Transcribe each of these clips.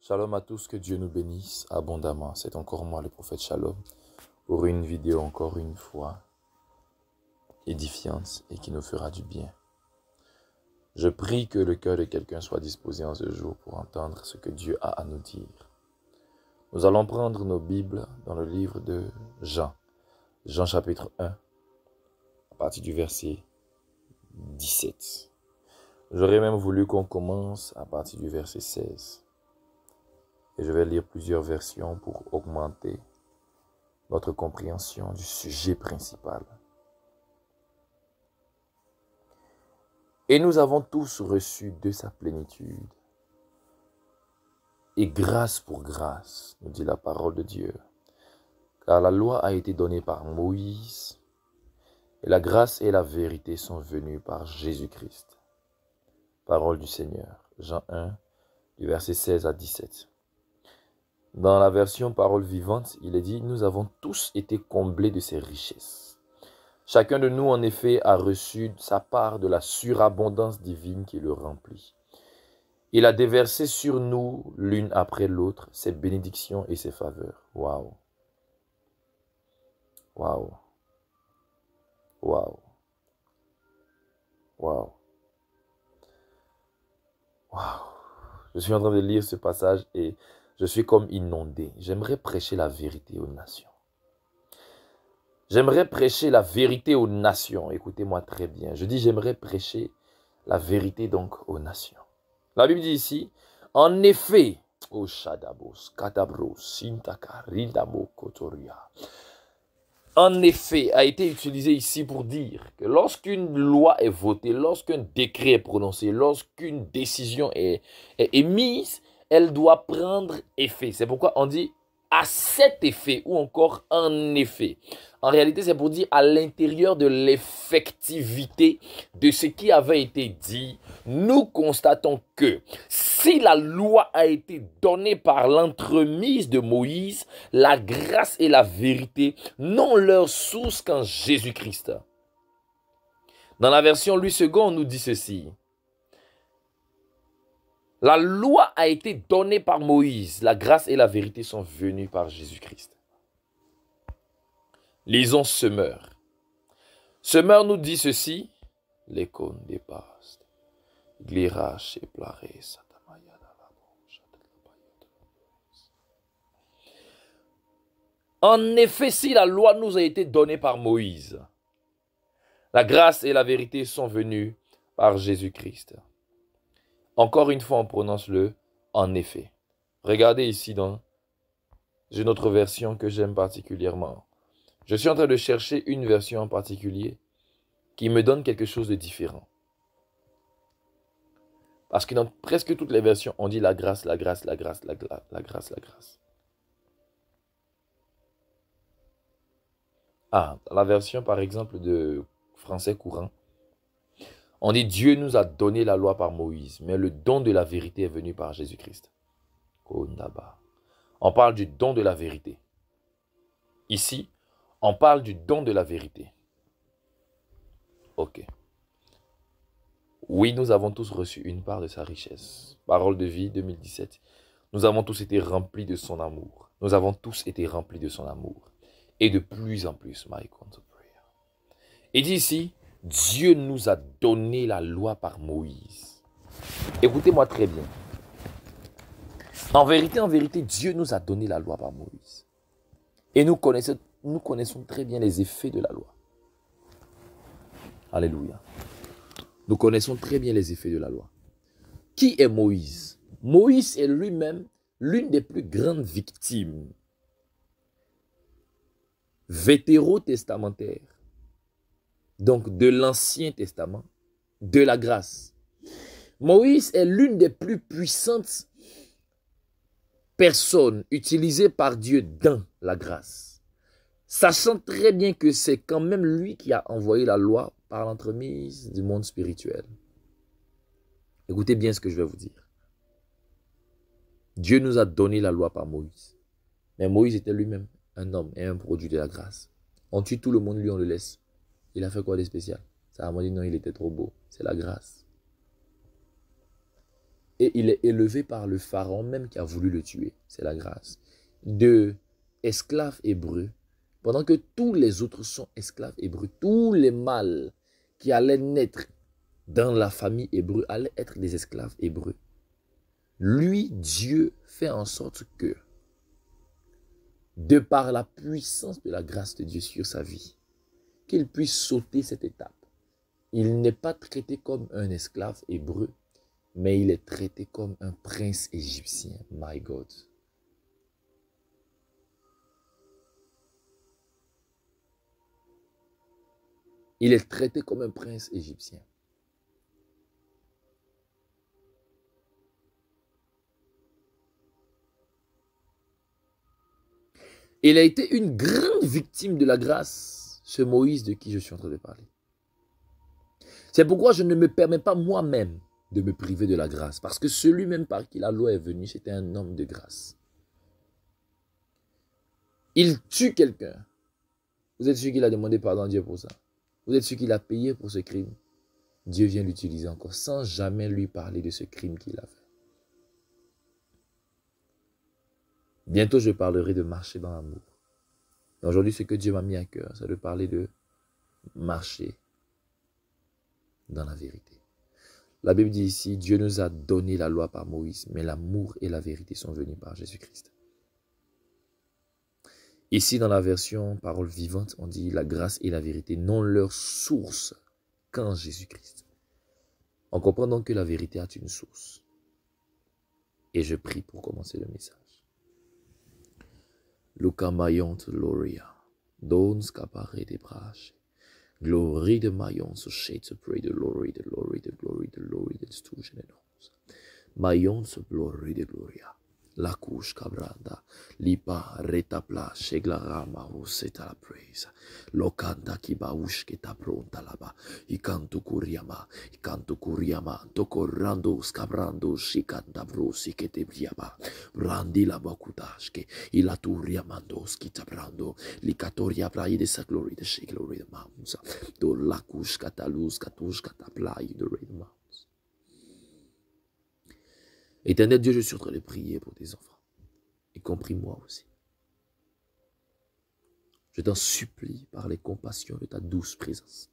Shalom à tous, que Dieu nous bénisse abondamment. C'est encore moi, le prophète Shalom, pour une vidéo encore une fois édifiante et qui nous fera du bien. Je prie que le cœur de quelqu'un soit disposé en ce jour pour entendre ce que Dieu a à nous dire. Nous allons prendre nos Bibles dans le livre de Jean, Jean chapitre 1, à partir du verset 17. J'aurais même voulu qu'on commence à partir du verset 16. Et je vais lire plusieurs versions pour augmenter notre compréhension du sujet principal. Et nous avons tous reçu de sa plénitude. Et grâce pour grâce, nous dit la parole de Dieu. Car la loi a été donnée par Moïse, et la grâce et la vérité sont venues par Jésus-Christ. Parole du Seigneur. Jean 1, du verset 16 à 17. Dans la version parole vivante, il est dit « Nous avons tous été comblés de ses richesses. Chacun de nous, en effet, a reçu sa part de la surabondance divine qui le remplit. Il a déversé sur nous, l'une après l'autre, ses bénédictions et ses faveurs. » Waouh! Waouh! Waouh! Waouh! Waouh! Je suis en train de lire ce passage et je suis comme inondé. J'aimerais prêcher la vérité aux nations. J'aimerais prêcher la vérité aux nations. Écoutez-moi très bien. Je dis j'aimerais prêcher la vérité donc aux nations. La Bible dit ici, en effet, oh Shadabos, Kadabros, Sintaka, Rindamo, Kotoria. En effet, a été utilisé ici pour dire que lorsqu'une loi est votée, lorsqu'un décret est prononcé, lorsqu'une décision est émise, elle doit prendre effet. C'est pourquoi on dit à cet effet ou encore en effet. En réalité, c'est pour dire à l'intérieur de l'effectivité de ce qui avait été dit, nous constatons que si la loi a été donnée par l'entremise de Moïse, la grâce et la vérité n'ont leur source qu'en Jésus-Christ. Dans la version Louis II, on nous dit ceci. La loi a été donnée par Moïse. La grâce et la vérité sont venues par Jésus-Christ. Lisons Semeur. Semeur nous dit ceci. L'écône des pastes. Glirache et plaré. En effet, si la loi nous a été donnée par Moïse, la grâce et la vérité sont venues par Jésus-Christ. Encore une fois, on prononce le « en effet ». Regardez ici dans une autre version que j'aime particulièrement. Je suis en train de chercher une version en particulier qui me donne quelque chose de différent. Parce que dans presque toutes les versions, on dit la grâce, la grâce, la grâce, la grâce, la grâce, la grâce. Ah, dans la version par exemple de français courant, on dit Dieu nous a donné la loi par Moïse, mais le don de la vérité est venu par Jésus-Christ. On parle du don de la vérité. Ici, on parle du don de la vérité. Ok. Oui, nous avons tous reçu une part de sa richesse. Parole de vie 2017. Nous avons tous été remplis de son amour. Nous avons tous été remplis de son amour. Et de plus en plus, my prayer. Il dit ici, Dieu nous a donné la loi par Moïse. Écoutez-moi très bien. En vérité, Dieu nous a donné la loi par Moïse. Et nous connaissons très bien les effets de la loi. Alléluia. Nous connaissons très bien les effets de la loi. Qui est Moïse? Moïse est lui-même l'une des plus grandes victimes vétérotestamentaires. Donc de l'Ancien Testament, de la grâce. Moïse est l'une des plus puissantes personnes utilisées par Dieu dans la grâce. Sachant très bien que c'est quand même lui qui a envoyé la loi par l'entremise du monde spirituel. Écoutez bien ce que je vais vous dire. Dieu nous a donné la loi par Moïse. Mais Moïse était lui-même un homme et un produit de la grâce. On tue tout le monde, lui on le laisse. Il a fait quoi de spécial? Ça a dit non, il était trop beau. C'est la grâce. et il est élevé par le pharaon même qui a voulu le tuer. C'est la grâce. De esclaves hébreux, pendant que tous les autres sont esclaves hébreux, tous les mâles qui allaient naître dans la famille hébreu allaient être des esclaves hébreux. Lui, Dieu, fait en sorte que, de par la puissance de la grâce de Dieu sur sa vie, qu'il puisse sauter cette étape. Il n'est pas traité comme un esclave hébreu, mais il est traité comme un prince égyptien. My God. Il est traité comme un prince égyptien. Il a été une grande victime de la grâce, ce Moïse de qui je suis en train de parler. C'est pourquoi je ne me permets pas moi-même de me priver de la grâce, parce que celui même par qui la loi est venue, c'était un homme de grâce. Il tue quelqu'un. Vous êtes sûr qu'il a demandé pardon à Dieu pour ça? Vous êtes sûr qu'il a payé pour ce crime? Dieu vient l'utiliser encore sans jamais lui parler de ce crime qu'il a fait. Bientôt, je parlerai de marcher dans l'amour. Aujourd'hui, ce que Dieu m'a mis à cœur, c'est de parler de marcher dans la vérité. La Bible dit ici, Dieu nous a donné la loi par Moïse, mais l'amour et la vérité sont venus par Jésus-Christ. Ici, dans la version parole vivante, on dit la grâce et la vérité n'ont leur source qu'en Jésus-Christ. On comprend donc que la vérité a une source. Et je prie pour commencer le message. Luca Mayon Gloria, Dons Capare de Brache, Glory de Mayon, so shade to pray the glory, the glory, the glory, the glory, the institution and homes. Mayon, so glory, the gloria. La couche cabranda, lipa retapla, sheglarama, rosetta la praise. Lokanda kibaush que ta pronta laba, ikanto kuriama, tokorando scabrando, shikanda brosi que te briaba, brandi la bakutashke, ilaturiamando skitabrando, likatoria praie de sa glory, de she glory de mountains, do la couche catalus, katush kataplai de rain mountains. Éternel Dieu, je suis en train de prier pour tes enfants, y compris moi aussi. Je t'en supplie par les compassions de ta douce présence,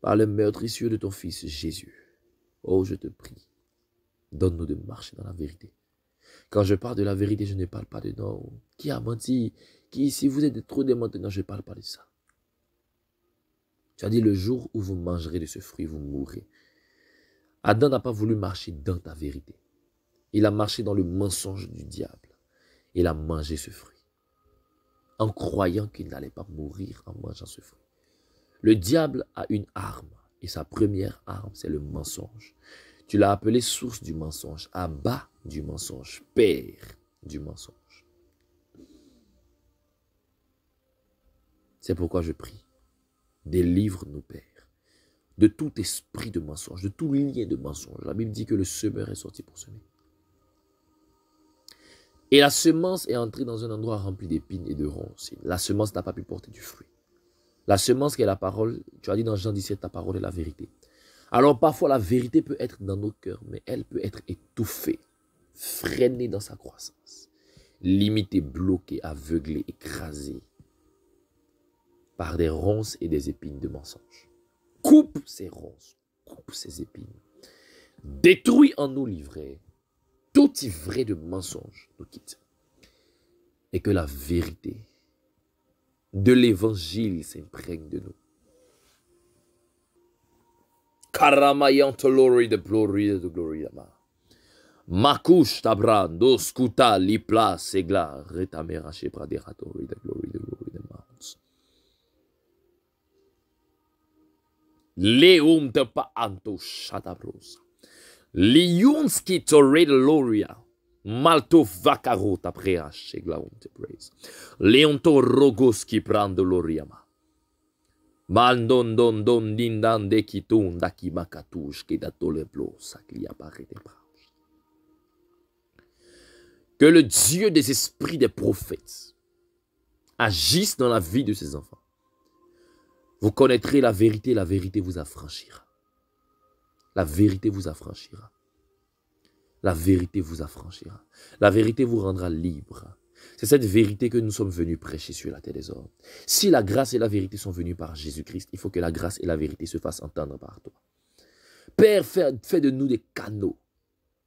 par le meurtrissure de ton Fils Jésus. Oh, je te prie, donne-nous de marcher dans la vérité. Quand je parle de la vérité, je ne parle pas de non. Qui a menti? Qui, si vous êtes trop démentis, non, je ne parle pas de ça. Tu as dit, le jour où vous mangerez de ce fruit, vous mourrez. Adam n'a pas voulu marcher dans ta vérité. Il a marché dans le mensonge du diable. Il a mangé ce fruit, en croyant qu'il n'allait pas mourir en mangeant ce fruit. Le diable a une arme, et sa première arme, c'est le mensonge. Tu l'as appelé source du mensonge, Abba du mensonge, père du mensonge. C'est pourquoi je prie, délivre-nous, Père, de tout esprit de mensonge, de tout lien de mensonge. La Bible dit que le semeur est sorti pour semer. Et la semence est entrée dans un endroit rempli d'épines et de ronces. La semence n'a pas pu porter du fruit. La semence qui est la parole, tu as dit dans Jean 17, ta parole est la vérité. Alors parfois la vérité peut être dans nos cœurs, mais elle peut être étouffée, freinée dans sa croissance, limitée, bloquée, aveuglée, écrasée par des ronces et des épines de mensonges. Coupe ces ronces, coupe ces épines. Détruis en nous l'ivraie. Tout ivraie de mensonges nous quitte. Et que la vérité de l'évangile s'imprègne de nous. Karamayan glory de glory de glory de ma. Makush tabrando skuta lipla segla retamera shepra de ratori de glory de ma. Leum te pa anto shatabrosa. Liunski torre de loria. Malto vacaro ta prea sheglaum te praise. Leonto rogoski prando loriama. Mandon don don dindan de kitun da ki makatush ki da toleblo sakli apparaît des branches. Que le Dieu des esprits des prophètes agisse dans la vie de ses enfants. Vous connaîtrez la vérité vous affranchira. La vérité vous affranchira. la vérité vous affranchira. La vérité vous rendra libre. C'est cette vérité que nous sommes venus prêcher sur la terre des hommes. Si la grâce et la vérité sont venues par Jésus-Christ, il faut que la grâce et la vérité se fassent entendre par toi. Père, fais de nous des canaux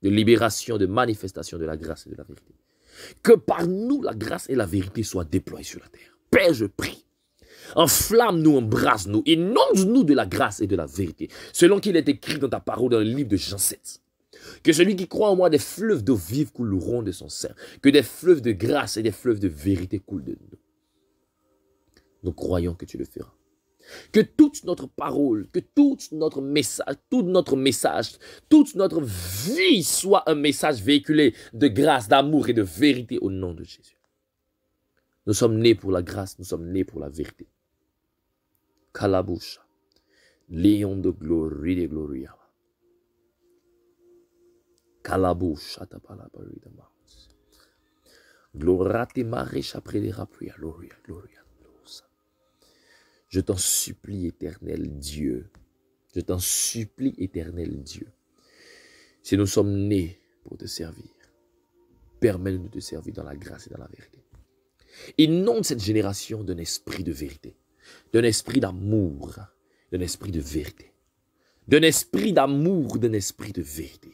de libération, de manifestation de la grâce et de la vérité. Que par nous, la grâce et la vérité soient déployées sur la terre. Père, je prie. Enflamme-nous, embrase-nous, inonde-nous de la grâce et de la vérité, selon qu'il est écrit dans ta parole dans le livre de Jean 7. Que celui qui croit en moi, des fleuves d'eau vive couleront de son sein. Que des fleuves de grâce et des fleuves de vérité coulent de nous. Nous croyons que tu le feras. Que toute notre parole, que tout notre message, toute notre vie soit un message véhiculé de grâce, d'amour et de vérité au nom de Jésus. Nous sommes nés pour la grâce, nous sommes nés pour la vérité. Kalabusha, Léon de glorie de gloria. Kalabusha tapalabari de maus. Glorate marécha prédera pria, gloria, gloria. Je t'en supplie, éternel Dieu. Je t'en supplie, éternel Dieu. Si nous sommes nés pour te servir, permets-nous de te servir dans la grâce et dans la vérité. Inonde cette génération d'un esprit de vérité, d'un esprit d'amour, d'un esprit de vérité, d'un esprit d'amour, d'un esprit de vérité.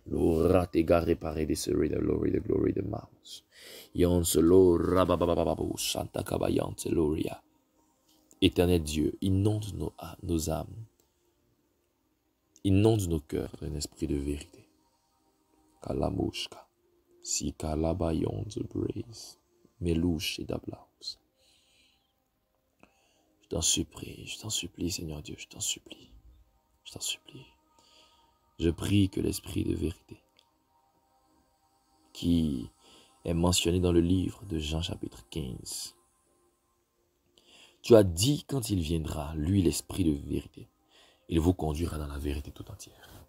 L'aura t'égare réparé des séries de glory de mouse. Éternel Dieu, inonde nos âmes, inonde nos cœurs d'un esprit de vérité. Kalamushka, si kalabayon de braise, melouche et d'ablaus. Je t'en supplie, Seigneur Dieu, je t'en supplie, je t'en supplie. Je prie que l'esprit de vérité, qui est mentionné dans le livre de Jean chapitre 15. Tu as dit quand il viendra, lui l'esprit de vérité, il vous conduira dans la vérité tout entière.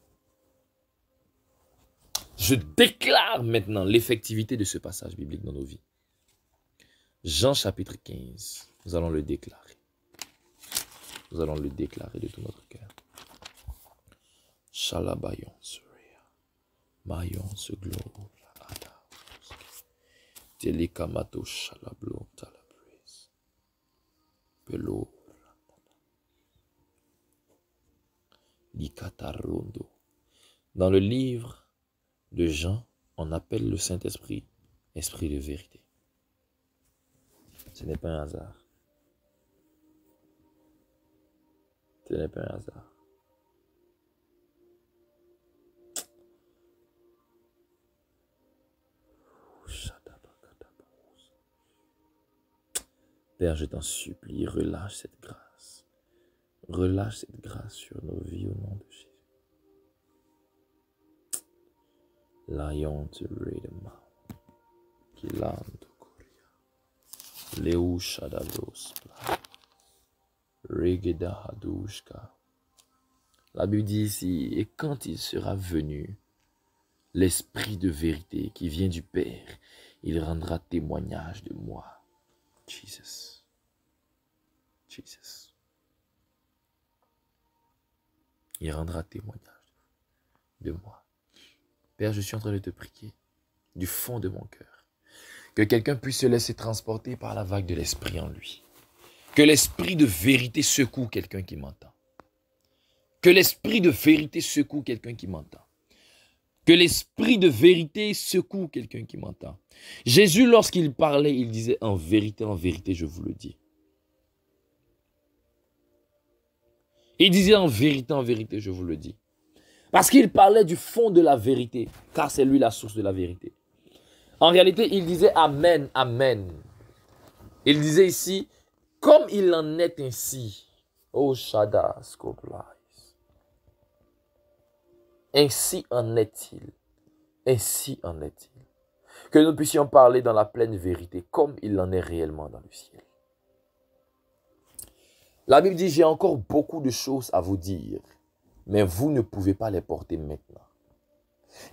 Je déclare maintenant l'effectivité de ce passage biblique dans nos vies. Jean chapitre 15, nous allons le déclarer. Nous allons le déclarer de tout notre cœur. Shalabayon Surya, Mayon se gloria. Telekamato shalablon talabres. Pelo. Likatarondo. Dans le livre de Jean, on appelle le Saint-Esprit Esprit de vérité. Ce n'est pas un hasard. Ce n'est pas un hasard. Père, je t'en supplie, relâche cette grâce. Relâche cette grâce sur nos vies au nom de Jésus. Lion to Redema, Kilan to Korea, Leu Shadabros, Regeda Hadushka. La Bible dit ici, et quand il sera venu, l'esprit de vérité qui vient du Père, il rendra témoignage de moi. Jesus. Jesus. Il rendra témoignage de moi. Père, je suis en train de te prier du fond de mon cœur. Que quelqu'un puisse se laisser transporter par la vague de l'esprit en lui. Que l'esprit de vérité secoue quelqu'un qui m'entend. Que l'esprit de vérité secoue quelqu'un qui m'entend. Que l'esprit de vérité secoue quelqu'un qui m'entend. Jésus, lorsqu'il parlait, il disait en vérité, je vous le dis. Il disait en vérité, je vous le dis. Parce qu'il parlait du fond de la vérité, car c'est lui la source de la vérité. En réalité, il disait amen, amen. Il disait ici, comme il en est ainsi. Oh Shada Skoplai. Ainsi en est-il. Ainsi en est-il. Que nous puissions parler dans la pleine vérité, comme il en est réellement dans le ciel. La Bible dit, j'ai encore beaucoup de choses à vous dire, mais vous ne pouvez pas les porter maintenant.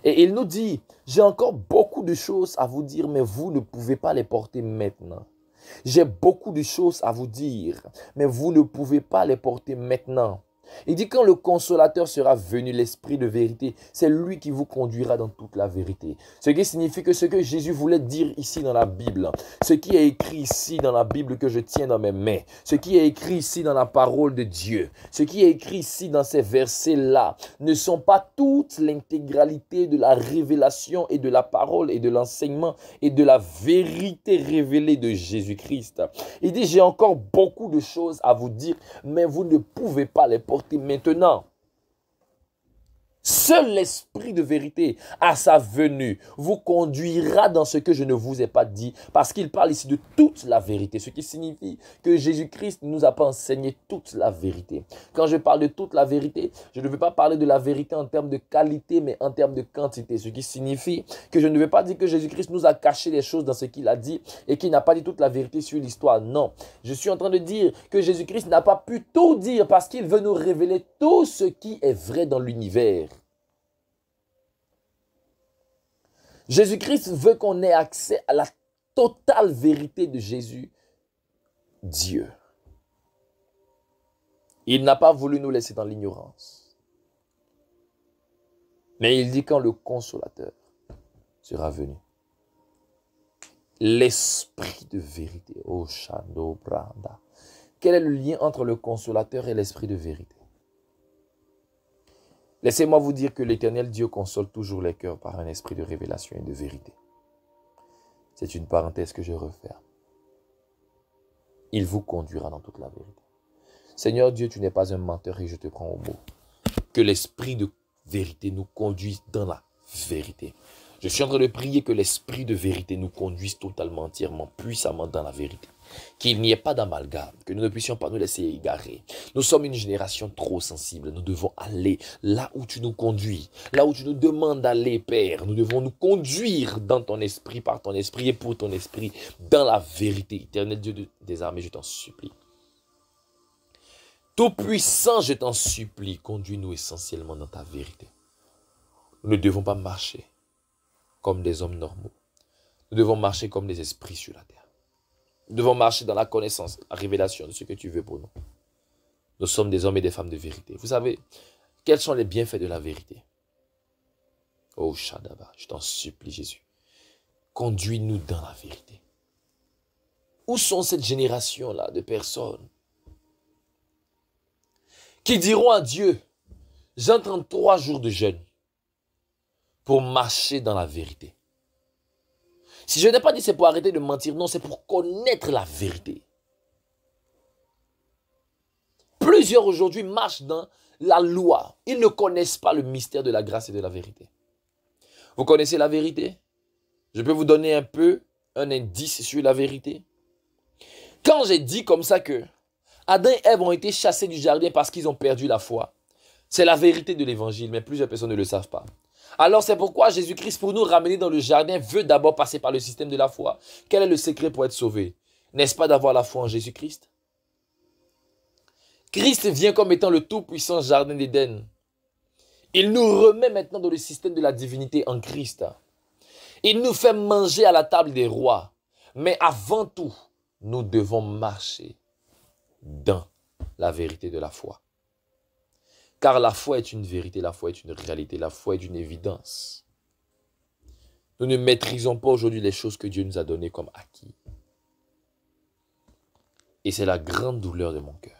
Et il nous dit, j'ai encore beaucoup de choses à vous dire, mais vous ne pouvez pas les porter maintenant. J'ai beaucoup de choses à vous dire, mais vous ne pouvez pas les porter maintenant. Il dit quand le consolateur sera venu, l'esprit de vérité, c'est lui qui vous conduira dans toute la vérité. Ce qui signifie que ce que Jésus voulait dire ici dans la Bible, ce qui est écrit ici dans la Bible que je tiens dans mes mains, ce qui est écrit ici dans la parole de Dieu, ce qui est écrit ici dans ces versets-là, ne sont pas toute l'intégralité de la révélation et de la parole et de l'enseignement et de la vérité révélée de Jésus-Christ. Il dit, j'ai encore beaucoup de choses à vous dire, mais vous ne pouvez pas les porter maintenant. Seul l'esprit de vérité, à sa venue, vous conduira dans ce que je ne vous ai pas dit, parce qu'il parle ici de toute la vérité, ce qui signifie que Jésus-Christ ne nous a pas enseigné toute la vérité. Quand je parle de toute la vérité, je ne veux pas parler de la vérité en termes de qualité, mais en termes de quantité, ce qui signifie que je ne veux pas dire que Jésus-Christ nous a caché les choses dans ce qu'il a dit et qu'il n'a pas dit toute la vérité sur l'histoire. Non, je suis en train de dire que Jésus-Christ n'a pas pu tout dire parce qu'il veut nous révéler tout ce qui est vrai dans l'univers. Jésus-Christ veut qu'on ait accès à la totale vérité de Jésus, Dieu. Il n'a pas voulu nous laisser dans l'ignorance. Mais il dit quand le consolateur sera venu. L'esprit de vérité. Oh, Shando Branda. Quel est le lien entre le consolateur et l'esprit de vérité? Laissez-moi vous dire que l'Éternel Dieu console toujours les cœurs par un esprit de révélation et de vérité. C'est une parenthèse que je referme. Il vous conduira dans toute la vérité. Seigneur Dieu, tu n'es pas un menteur et je te prends au mot. Que l'esprit de vérité nous conduise dans la vérité. Je suis en train de prier que l'esprit de vérité nous conduise totalement, entièrement, puissamment dans la vérité. Qu'il n'y ait pas d'amalgame, que nous ne puissions pas nous laisser égarer. Nous sommes une génération trop sensible. Nous devons aller là où tu nous conduis, là où tu nous demandes d'aller, Père. Nous devons nous conduire dans ton esprit, par ton esprit et pour ton esprit, dans la vérité. Éternel Dieu des armées, je t'en supplie. Tout-puissant, je t'en supplie, conduis-nous essentiellement dans ta vérité. Nous ne devons pas marcher comme des hommes normaux. Nous devons marcher comme des esprits sur la terre. Nous devons marcher dans la connaissance, la révélation de ce que tu veux pour nous. Nous sommes des hommes et des femmes de vérité. Vous savez, quels sont les bienfaits de la vérité? Oh, Shadaba, je t'en supplie, Jésus. Conduis-nous dans la vérité. Où sont cette génération-là de personnes qui diront à Dieu, j'entre 3 jours de jeûne pour marcher dans la vérité? Si je n'ai pas dit c'est pour arrêter de mentir, non, c'est pour connaître la vérité. Plusieurs aujourd'hui marchent dans la loi. Ils ne connaissent pas le mystère de la grâce et de la vérité. Vous connaissez la vérité? Je peux vous donner un indice sur la vérité. Quand j'ai dit comme ça que Adam et Ève ont été chassés du jardin parce qu'ils ont perdu la foi, c'est la vérité de l'évangile, mais plusieurs personnes ne le savent pas. Alors c'est pourquoi Jésus-Christ, pour nous ramener dans le jardin, veut d'abord passer par le système de la foi. Quel est le secret pour être sauvé? N'est-ce pas d'avoir la foi en Jésus-Christ? Christ vient comme étant le tout-puissant jardin d'Éden. Il nous remet maintenant dans le système de la divinité en Christ. Il nous fait manger à la table des rois. Mais avant tout, nous devons marcher dans la vérité de la foi. Car la foi est une vérité, la foi est une réalité, la foi est une évidence. Nous ne maîtrisons pas aujourd'hui les choses que Dieu nous a données comme acquis. Et c'est la grande douleur de mon cœur.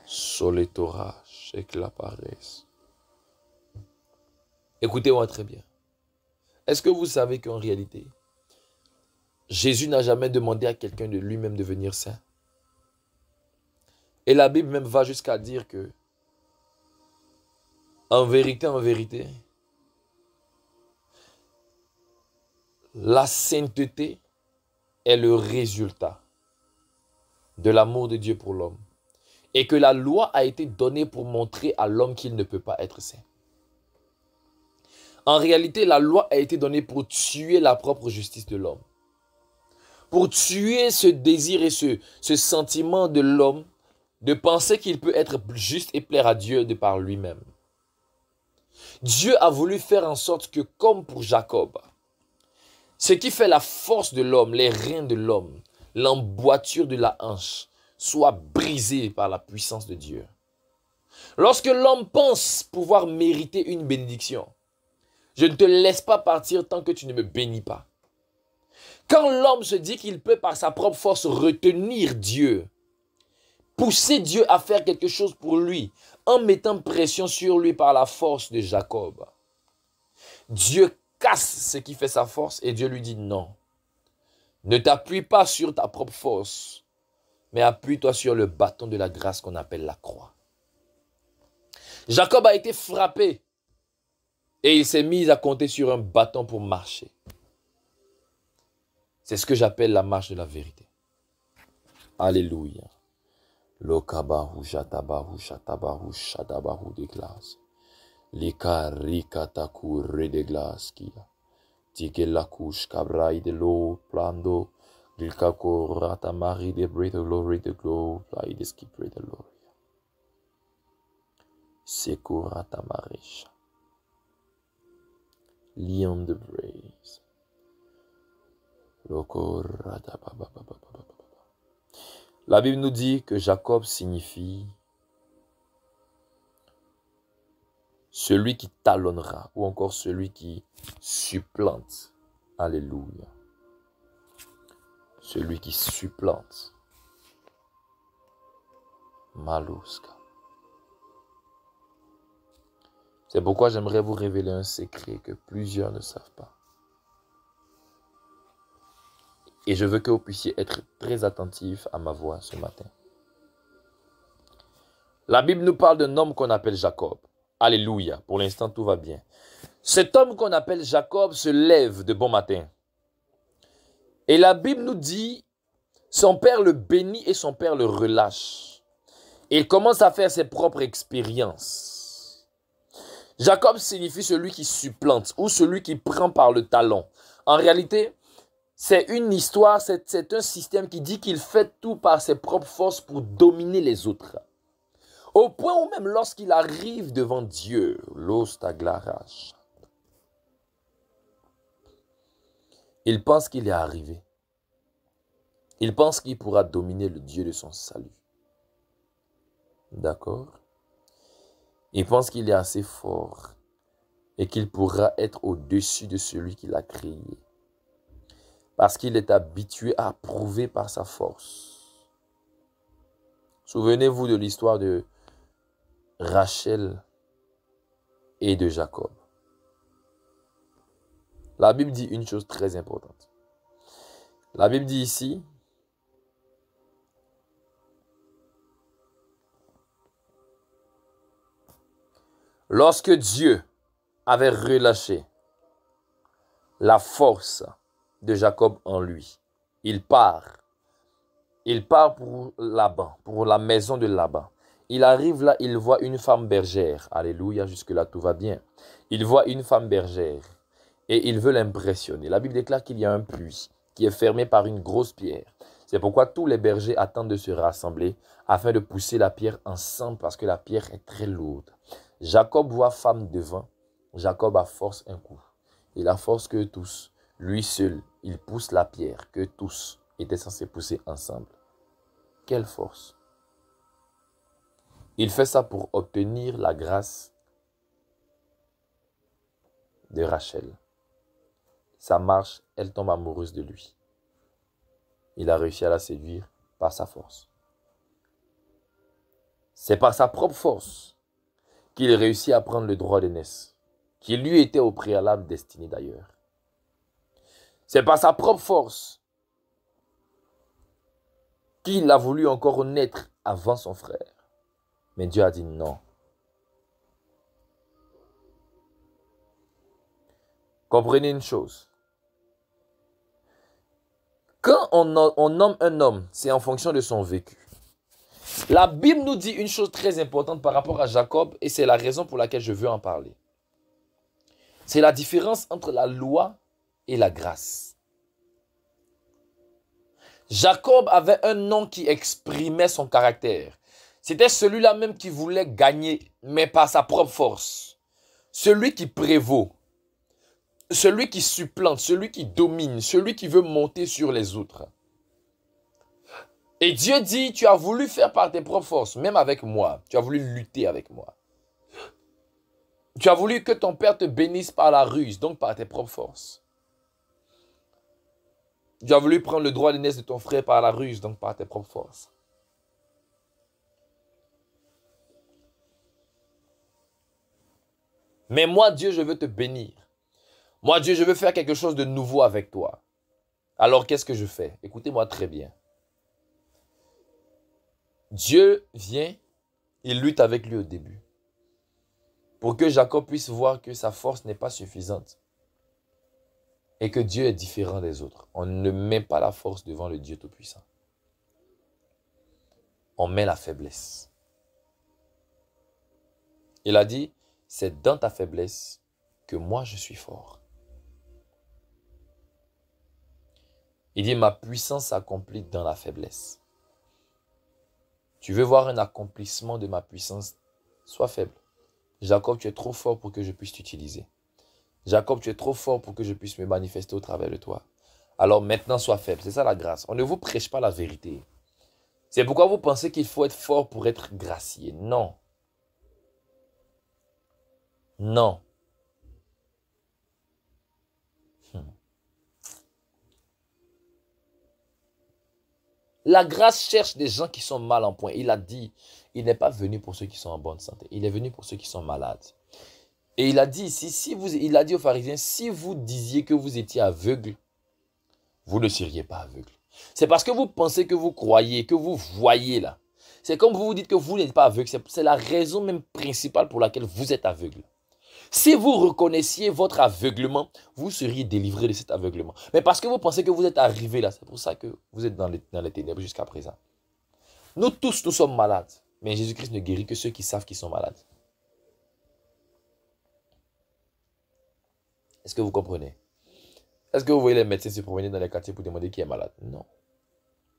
Soletora, chèque la paresse. Écoutez-moi très bien. Est-ce que vous savez qu'en réalité, Jésus n'a jamais demandé à quelqu'un de lui-même de devenir saint? Et la Bible même va jusqu'à dire que, en vérité, la sainteté est le résultat de l'amour de Dieu pour l'homme. Et que la loi a été donnée pour montrer à l'homme qu'il ne peut pas être saint. En réalité, la loi a été donnée pour tuer la propre justice de l'homme. Pour tuer ce désir et ce sentiment de l'homme de penser qu'il peut être juste et plaire à Dieu de par lui-même. Dieu a voulu faire en sorte que, comme pour Jacob, ce qui fait la force de l'homme, les reins de l'homme, l'emboîture de la hanche, soit brisé par la puissance de Dieu. Lorsque l'homme pense pouvoir mériter une bénédiction, je ne te laisse pas partir tant que tu ne me bénis pas. Quand l'homme se dit qu'il peut par sa propre force retenir Dieu, pousser Dieu à faire quelque chose pour lui, en mettant pression sur lui par la force de Jacob, Dieu casse ce qui fait sa force et Dieu lui dit non. Ne t'appuie pas sur ta propre force, mais appuie-toi sur le bâton de la grâce qu'on appelle la croix. Jacob a été frappé et il s'est mis à compter sur un bâton pour marcher. C'est ce que j'appelle la marche de la vérité. Alléluia. Lokabahu jatabahu shatabahu shadabahu de glace. Lika rika taku de glace kia. Tike la couche cabrai de l'eau plando. Lika korata mari de breath of glory de glow. Plai de skipre de gloria. Sekurata marisha. Lion de praise. La Bible nous dit que Jacob signifie celui qui talonnera ou encore celui qui supplante. Alléluia. Celui qui supplante. Malouska. C'est pourquoi j'aimerais vous révéler un secret que plusieurs ne savent pas. Et je veux que vous puissiez être très attentifs à ma voix ce matin. La Bible nous parle d'un homme qu'on appelle Jacob. Alléluia. Pour l'instant, tout va bien. Cet homme qu'on appelle Jacob se lève de bon matin. Et la Bible nous dit, son père le bénit et son père le relâche. Et il commence à faire ses propres expériences. Jacob signifie celui qui supplante ou celui qui prend par le talon. En réalité, c'est une histoire, c'est un système qui dit qu'il fait tout par ses propres forces pour dominer les autres. Au point où même lorsqu'il arrive devant Dieu, il pense qu'il est arrivé. Il pense qu'il pourra dominer le Dieu de son salut. D'accord? Il pense qu'il est assez fort et qu'il pourra être au-dessus de celui qui l'a créé. Parce qu'il est habitué à prouver par sa force. Souvenez-vous de l'histoire de Rachel et de Jacob. La Bible dit une chose très importante. La Bible dit ici, lorsque Dieu avait relâché la force de Jacob en lui, il part pour Laban, pour la maison de Laban. Il arrive là, il voit une femme bergère. Alléluia, jusque-là tout va bien. Il voit une femme bergère et il veut l'impressionner. La Bible déclare qu'il y a un puits qui est fermé par une grosse pierre. C'est pourquoi tous les bergers attendent de se rassembler afin de pousser la pierre ensemble parce que la pierre est très lourde. Jacob voit femme devant. Jacob a force un coup. Il a force que tous. Lui seul, il pousse la pierre que tous étaient censés pousser ensemble. Quelle force! Il fait ça pour obtenir la grâce de Rachel. Ça marche, elle tombe amoureuse de lui. Il a réussi à la séduire par sa force. C'est par sa propre force qu'il réussit à prendre le droit d'aînesse, qui lui était au préalable destiné d'ailleurs. C'est par sa propre force qu'il a voulu encore naître avant son frère. Mais Dieu a dit non. Comprenez une chose. Quand on nomme un homme, c'est en fonction de son vécu. La Bible nous dit une chose très importante par rapport à Jacob et c'est la raison pour laquelle je veux en parler. C'est la différence entre la loi et la grâce. Jacob avait un nom qui exprimait son caractère. C'était celui-là même qui voulait gagner, mais par sa propre force. celui qui prévaut, celui qui supplante, celui qui domine, celui qui veut monter sur les autres. Et Dieu dit, tu as voulu faire par tes propres forces, même avec moi. Tu as voulu lutter avec moi. Tu as voulu que ton père te bénisse par la ruse, donc par tes propres forces. Tu as voulu prendre le droit d'aînesse de ton frère par la ruse, donc par tes propres forces. Mais moi, Dieu, je veux te bénir. Moi, Dieu, je veux faire quelque chose de nouveau avec toi. Alors, qu'est-ce que je fais? Écoutez-moi très bien. Dieu vient, il lutte avec lui au début. Pour que Jacob puisse voir que sa force n'est pas suffisante. Et que Dieu est différent des autres. On ne met pas la force devant le Dieu Tout-Puissant. On met la faiblesse. Il a dit, c'est dans ta faiblesse que moi je suis fort. Il dit, ma puissance s'accomplit dans la faiblesse. Tu veux voir un accomplissement de ma puissance? Sois faible. Jacob, tu es trop fort pour que je puisse t'utiliser. Jacob, tu es trop fort pour que je puisse me manifester au travers de toi. Alors maintenant, sois faible. C'est ça la grâce. On ne vous prêche pas la vérité. C'est pourquoi vous pensez qu'il faut être fort pour être gracié. Non. Non. La grâce cherche des gens qui sont mal en point. Il a dit, il n'est pas venu pour ceux qui sont en bonne santé. Il est venu pour ceux qui sont malades. Et il a dit ici, il a dit aux pharisiens, si vous disiez que vous étiez aveugle, vous ne seriez pas aveugle. C'est parce que vous pensez que vous croyez, que vous voyez là. C'est comme vous vous dites que vous n'êtes pas aveugle. C'est la raison même principale pour laquelle vous êtes aveugle. Si vous reconnaissiez votre aveuglement, vous seriez délivré de cet aveuglement. Mais parce que vous pensez que vous êtes arrivé là, c'est pour ça que vous êtes dans les ténèbres jusqu'à présent. Nous tous, nous sommes malades. Mais Jésus-Christ ne guérit que ceux qui savent qu'ils sont malades. Est-ce que vous comprenez? Est-ce que vous voyez les médecins se promener dans les quartiers pour demander qui est malade? Non.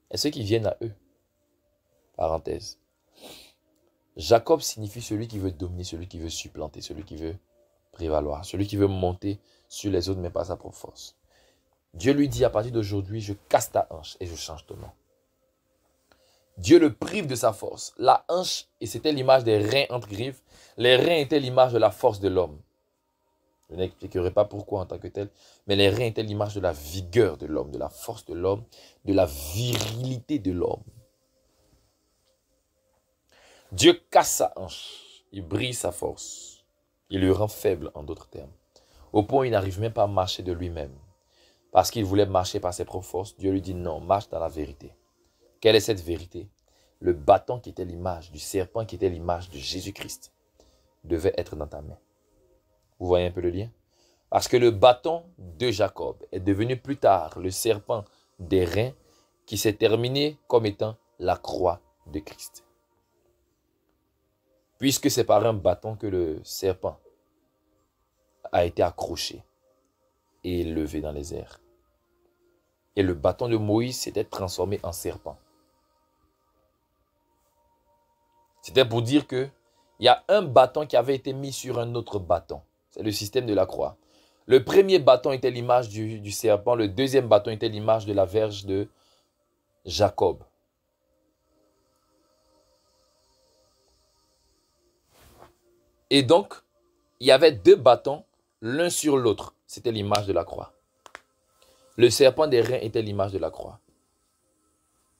Et ceux qui viennent à eux. Parenthèse. Jacob signifie celui qui veut dominer, celui qui veut supplanter, celui qui veut prévaloir, celui qui veut monter sur les autres mais pas sa propre force. Dieu lui dit à partir d'aujourd'hui, je casse ta hanche et je change ton nom. Dieu le prive de sa force. La hanche, et c'était l'image des reins entre griffes, les reins étaient l'image de la force de l'homme. Je n'expliquerai pas pourquoi en tant que tel, mais les reins étaient l'image de la vigueur de l'homme, de la force de l'homme, de la virilité de l'homme. Dieu casse sa hanche, il brise sa force, il le rend faible en d'autres termes. Au point où il n'arrive même pas à marcher de lui-même. Parce qu'il voulait marcher par ses propres forces, Dieu lui dit non, marche dans la vérité. Quelle est cette vérité? Le bâton qui était l'image du serpent, qui était l'image de Jésus-Christ, devait être dans ta main. Vous voyez un peu le lien? Parce que le bâton de Jacob est devenu plus tard le serpent des reins qui s'est terminé comme étant la croix de Christ. Puisque c'est par un bâton que le serpent a été accroché et élevé dans les airs. Et le bâton de Moïse s'était transformé en serpent. C'était pour dire qu'il y a un bâton qui avait été mis sur un autre bâton. C'est le système de la croix. Le premier bâton était l'image du serpent. Le deuxième bâton était l'image de la verge de Jacob. Et donc, il y avait deux bâtons, l'un sur l'autre. C'était l'image de la croix. Le serpent des reins était l'image de la croix.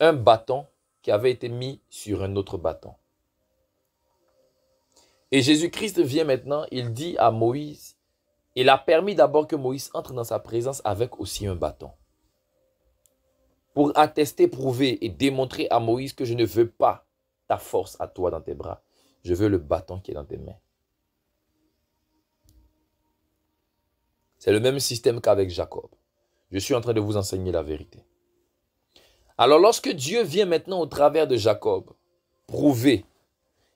Un bâton qui avait été mis sur un autre bâton. Et Jésus-Christ vient maintenant, il dit à Moïse, il a permis d'abord que Moïse entre dans sa présence avec aussi un bâton. Pour attester, prouver et démontrer à Moïse que je ne veux pas ta force à toi dans tes bras. Je veux le bâton qui est dans tes mains. C'est le même système qu'avec Jacob. Je suis en train de vous enseigner la vérité. Alors lorsque Dieu vient maintenant au travers de Jacob, prouver,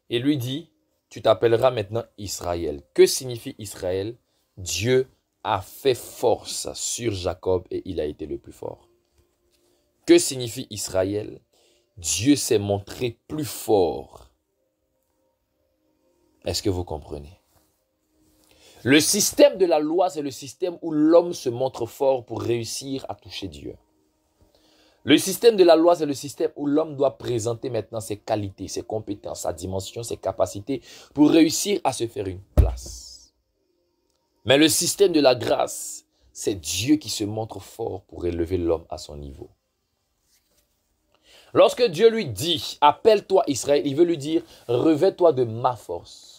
et lui dit, tu t'appelleras maintenant Israël. Que signifie Israël? Dieu a fait force sur Jacob et il a été le plus fort. Que signifie Israël? Dieu s'est montré plus fort. Est-ce que vous comprenez? Le système de la loi, c'est le système où l'homme se montre fort pour réussir à toucher Dieu. Le système de la loi, c'est le système où l'homme doit présenter maintenant ses qualités, ses compétences, sa dimension, ses capacités pour réussir à se faire une place. Mais le système de la grâce, c'est Dieu qui se montre fort pour élever l'homme à son niveau. Lorsque Dieu lui dit, appelle-toi Israël, il veut lui dire, revêt-toi de ma force.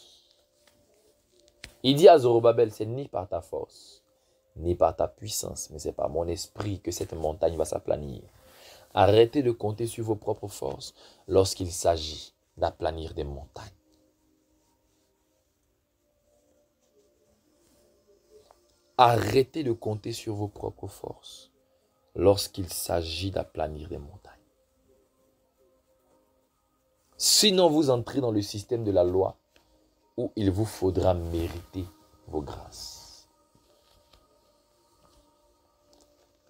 Il dit à Zorobabel, c'est ni par ta force, ni par ta puissance, mais c'est par mon esprit que cette montagne va s'aplanir. Arrêtez de compter sur vos propres forces lorsqu'il s'agit d'aplanir des montagnes. Arrêtez de compter sur vos propres forces lorsqu'il s'agit d'aplanir des montagnes. Sinon, vous entrez dans le système de la loi où il vous faudra mériter vos grâces.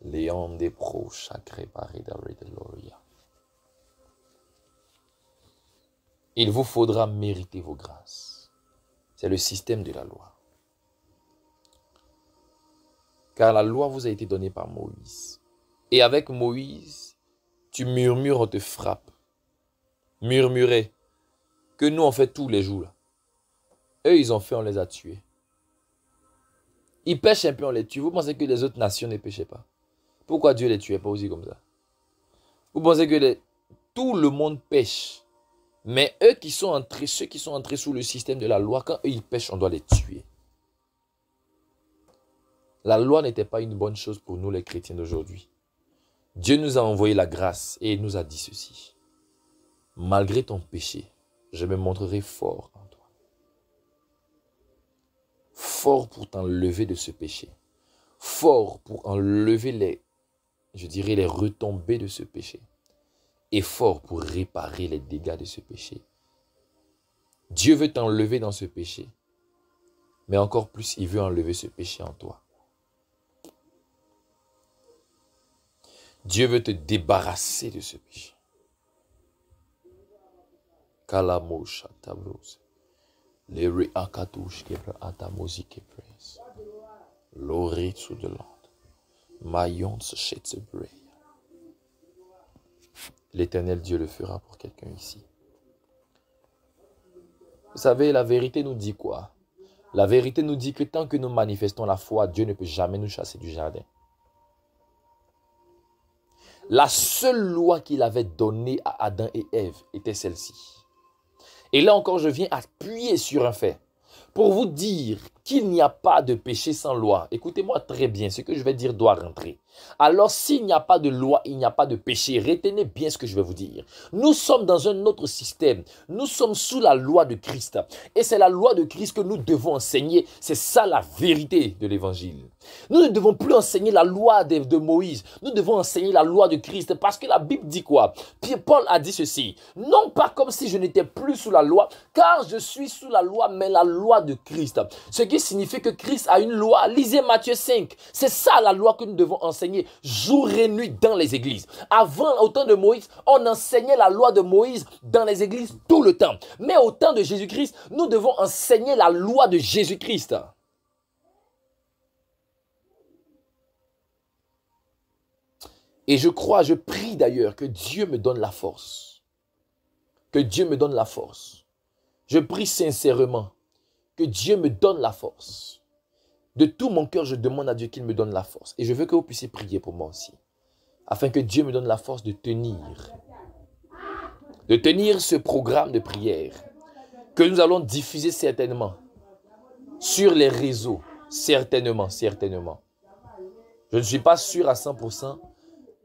Léon des pros, chacré paré de Loria. Il vous faudra mériter vos grâces. C'est le système de la loi. Car la loi vous a été donnée par Moïse. Et avec Moïse, tu murmures, on te frappe. Murmurer. Que nous on fait tous les jours. Là. Eux, ils ont fait, on les a tués. Ils pêchent un peu, on les tue. Vous pensez que les autres nations ne pêchaient pas? Pourquoi Dieu les tuait pas aussi comme ça? Vous pensez que tout le monde pêche. Mais ceux qui sont entrés sous le système de la loi, quand eux ils pêchent, on doit les tuer. La loi n'était pas une bonne chose pour nous les chrétiens d'aujourd'hui. Dieu nous a envoyé la grâce et il nous a dit ceci. Malgré ton péché, je me montrerai fort en toi. Fort pour t'enlever de ce péché. Fort pour enlever les retombées de ce péché. Et fort pour réparer les dégâts de ce péché. Dieu veut t'enlever dans ce péché. Mais encore plus, il veut enlever ce péché en toi. Dieu veut te débarrasser de ce péché. Kalamosha tabrose. Les reakatouche kebra atamosi kebres. Loritsu de l'ande. Mayon se chetsebrey. L'Éternel Dieu le fera pour quelqu'un ici. Vous savez, la vérité nous dit quoi? La vérité nous dit que tant que nous manifestons la foi, Dieu ne peut jamais nous chasser du jardin. La seule loi qu'il avait donnée à Adam et Ève était celle-ci. Et là encore, je viens appuyer sur un fait pour vous dire qu'il n'y a pas de péché sans loi. Écoutez-moi très bien, ce que je vais dire doit rentrer. Alors, s'il n'y a pas de loi, il n'y a pas de péché. Retenez bien ce que je vais vous dire. Nous sommes dans un autre système. Nous sommes sous la loi de Christ. Et c'est la loi de Christ que nous devons enseigner. C'est ça la vérité de l'évangile. Nous ne devons plus enseigner la loi de Moïse. Nous devons enseigner la loi de Christ. Parce que la Bible dit quoi? Paul a dit ceci. Non pas comme si je n'étais plus sous la loi, car je suis sous la loi, mais la loi de Christ. Ce qui signifie que Christ a une loi. Lisez Matthieu 5. C'est ça la loi que nous devons enseigner jour et nuit dans les églises. Avant, au temps de Moïse, on enseignait la loi de Moïse dans les églises tout le temps. Mais au temps de Jésus-Christ, nous devons enseigner la loi de Jésus-Christ. Et je crois, je prie d'ailleurs que Dieu me donne la force. Que Dieu me donne la force. Je prie sincèrement que Dieu me donne la force. De tout mon cœur, je demande à Dieu qu'il me donne la force. Et je veux que vous puissiez prier pour moi aussi. Afin que Dieu me donne la force de tenir. De tenir ce programme de prière. Que nous allons diffuser certainement. Sur les réseaux. Certainement, certainement. Je ne suis pas sûr à 100%.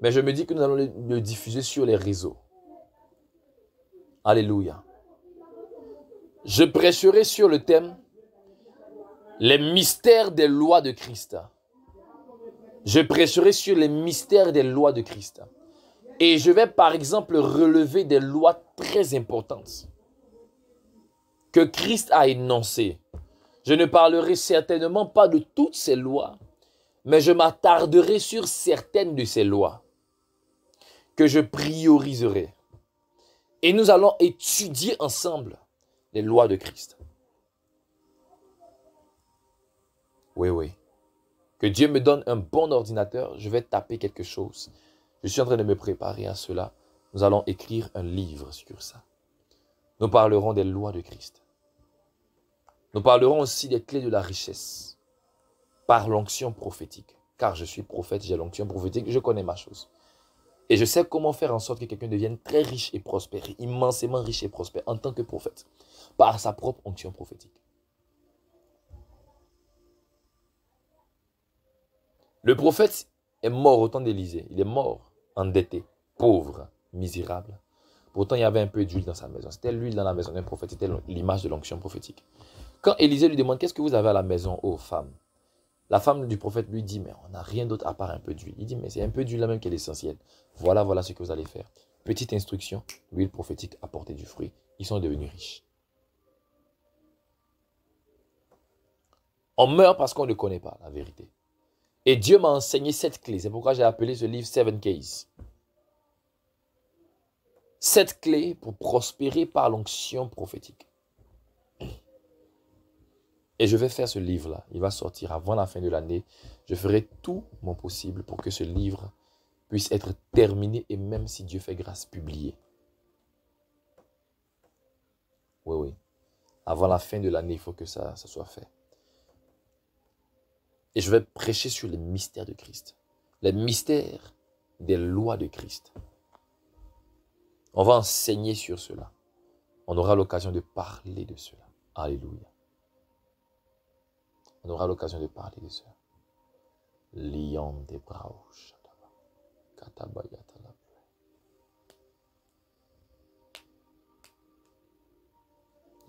Mais je me dis que nous allons le diffuser sur les réseaux. Alléluia. Je prêcherai sur le thème les mystères des lois de Christ. Je prêcherai sur les mystères des lois de Christ. Et je vais par exemple relever des lois très importantes que Christ a énoncées. Je ne parlerai certainement pas de toutes ces lois, mais je m'attarderai sur certaines de ces lois que je prioriserai. Et nous allons étudier ensemble les lois de Christ. Oui, oui. Que Dieu me donne un bon ordinateur, je vais taper quelque chose. Je suis en train de me préparer à cela. Nous allons écrire un livre sur ça. Nous parlerons des lois de Christ. Nous parlerons aussi des clés de la richesse par l'onction prophétique. Car je suis prophète, j'ai l'onction prophétique, je connais ma chose. Et je sais comment faire en sorte que quelqu'un devienne très riche et prospère, immensément riche et prospère en tant que prophète, par sa propre onction prophétique. Le prophète est mort au temps d'Élisée. Il est mort, endetté, pauvre, misérable. Pourtant, il y avait un peu d'huile dans sa maison. C'était l'huile dans la maison d'un prophète. C'était l'image de l'onction prophétique. Quand Élisée lui demande, qu'est-ce que vous avez à la maison, ô femme? La femme du prophète lui dit, mais on n'a rien d'autre à part un peu d'huile. Il dit, mais c'est un peu d'huile là même qui est l'essentiel. Voilà ce que vous allez faire. Petite instruction, l'huile prophétique a porté du fruit. Ils sont devenus riches. On meurt parce qu'on ne connaît pas la vérité. Et Dieu m'a enseigné 7 clés. C'est pourquoi j'ai appelé ce livre 7 Keys. 7 clés pour prospérer par l'onction prophétique. Et je vais faire ce livre-là. Il va sortir avant la fin de l'année. Je ferai tout mon possible pour que ce livre puisse être terminé et même si Dieu fait grâce, publié. Oui, oui. Avant la fin de l'année, il faut que ça soit fait. Et je vais prêcher sur les mystères de Christ. Les mystères des lois de Christ. On va enseigner sur cela. On aura l'occasion de parler de cela. Alléluia. On aura l'occasion de parler de cela. Lion des bras.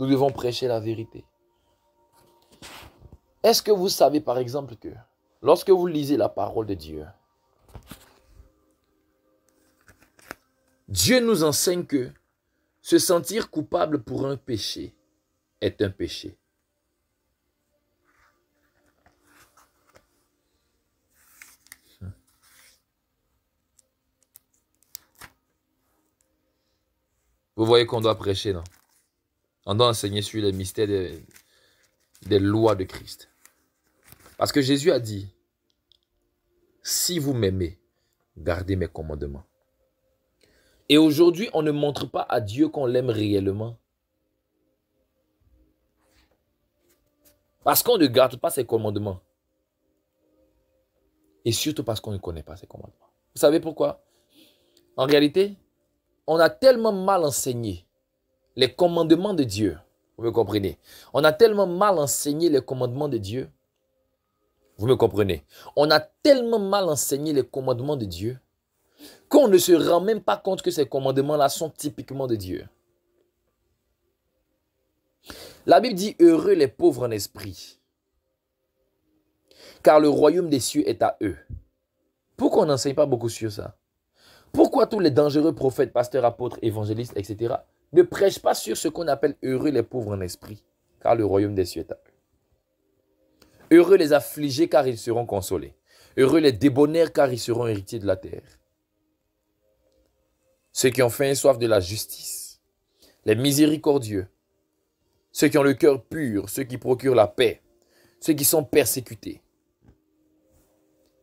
Nous devons prêcher la vérité. Est-ce que vous savez par exemple que lorsque vous lisez la parole de Dieu, Dieu nous enseigne que se sentir coupable pour un péché est un péché. Vous voyez qu'on doit prêcher, non? On doit enseigner sur les mystères des lois de Christ. Parce que Jésus a dit, si vous m'aimez, gardez mes commandements. Et aujourd'hui, on ne montre pas à Dieu qu'on l'aime réellement. Parce qu'on ne garde pas ses commandements. Et surtout parce qu'on ne connaît pas ses commandements. Vous savez pourquoi? En réalité, on a tellement mal enseigné les commandements de Dieu. Vous me comprenez? On a tellement mal enseigné les commandements de Dieu. Vous me comprenez? On a tellement mal enseigné les commandements de Dieu qu'on ne se rend même pas compte que ces commandements-là sont typiquement de Dieu. La Bible dit, heureux les pauvres en esprit, car le royaume des cieux est à eux. Pourquoi on n'enseigne pas beaucoup sur ça? Pourquoi tous les dangereux prophètes, pasteurs, apôtres, évangélistes, etc. ne prêchent pas sur ce qu'on appelle heureux les pauvres en esprit, car le royaume des cieux est à eux? Heureux les affligés, car ils seront consolés. Heureux les débonnaires, car ils seront héritiers de la terre. Ceux qui ont faim et soif de la justice, les miséricordieux, ceux qui ont le cœur pur, ceux qui procurent la paix, ceux qui sont persécutés,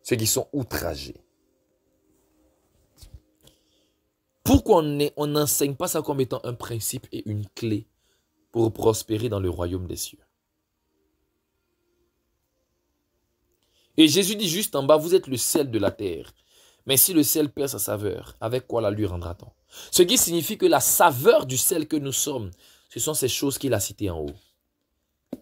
ceux qui sont outragés. Pourquoi on n'enseigne pas ça comme étant un principe et une clé pour prospérer dans le royaume des cieux? Et Jésus dit juste en bas, vous êtes le sel de la terre. Mais si le sel perd sa saveur, avec quoi la lui rendra-t-on? Ce qui signifie que la saveur du sel que nous sommes, ce sont ces choses qu'il a citées en haut.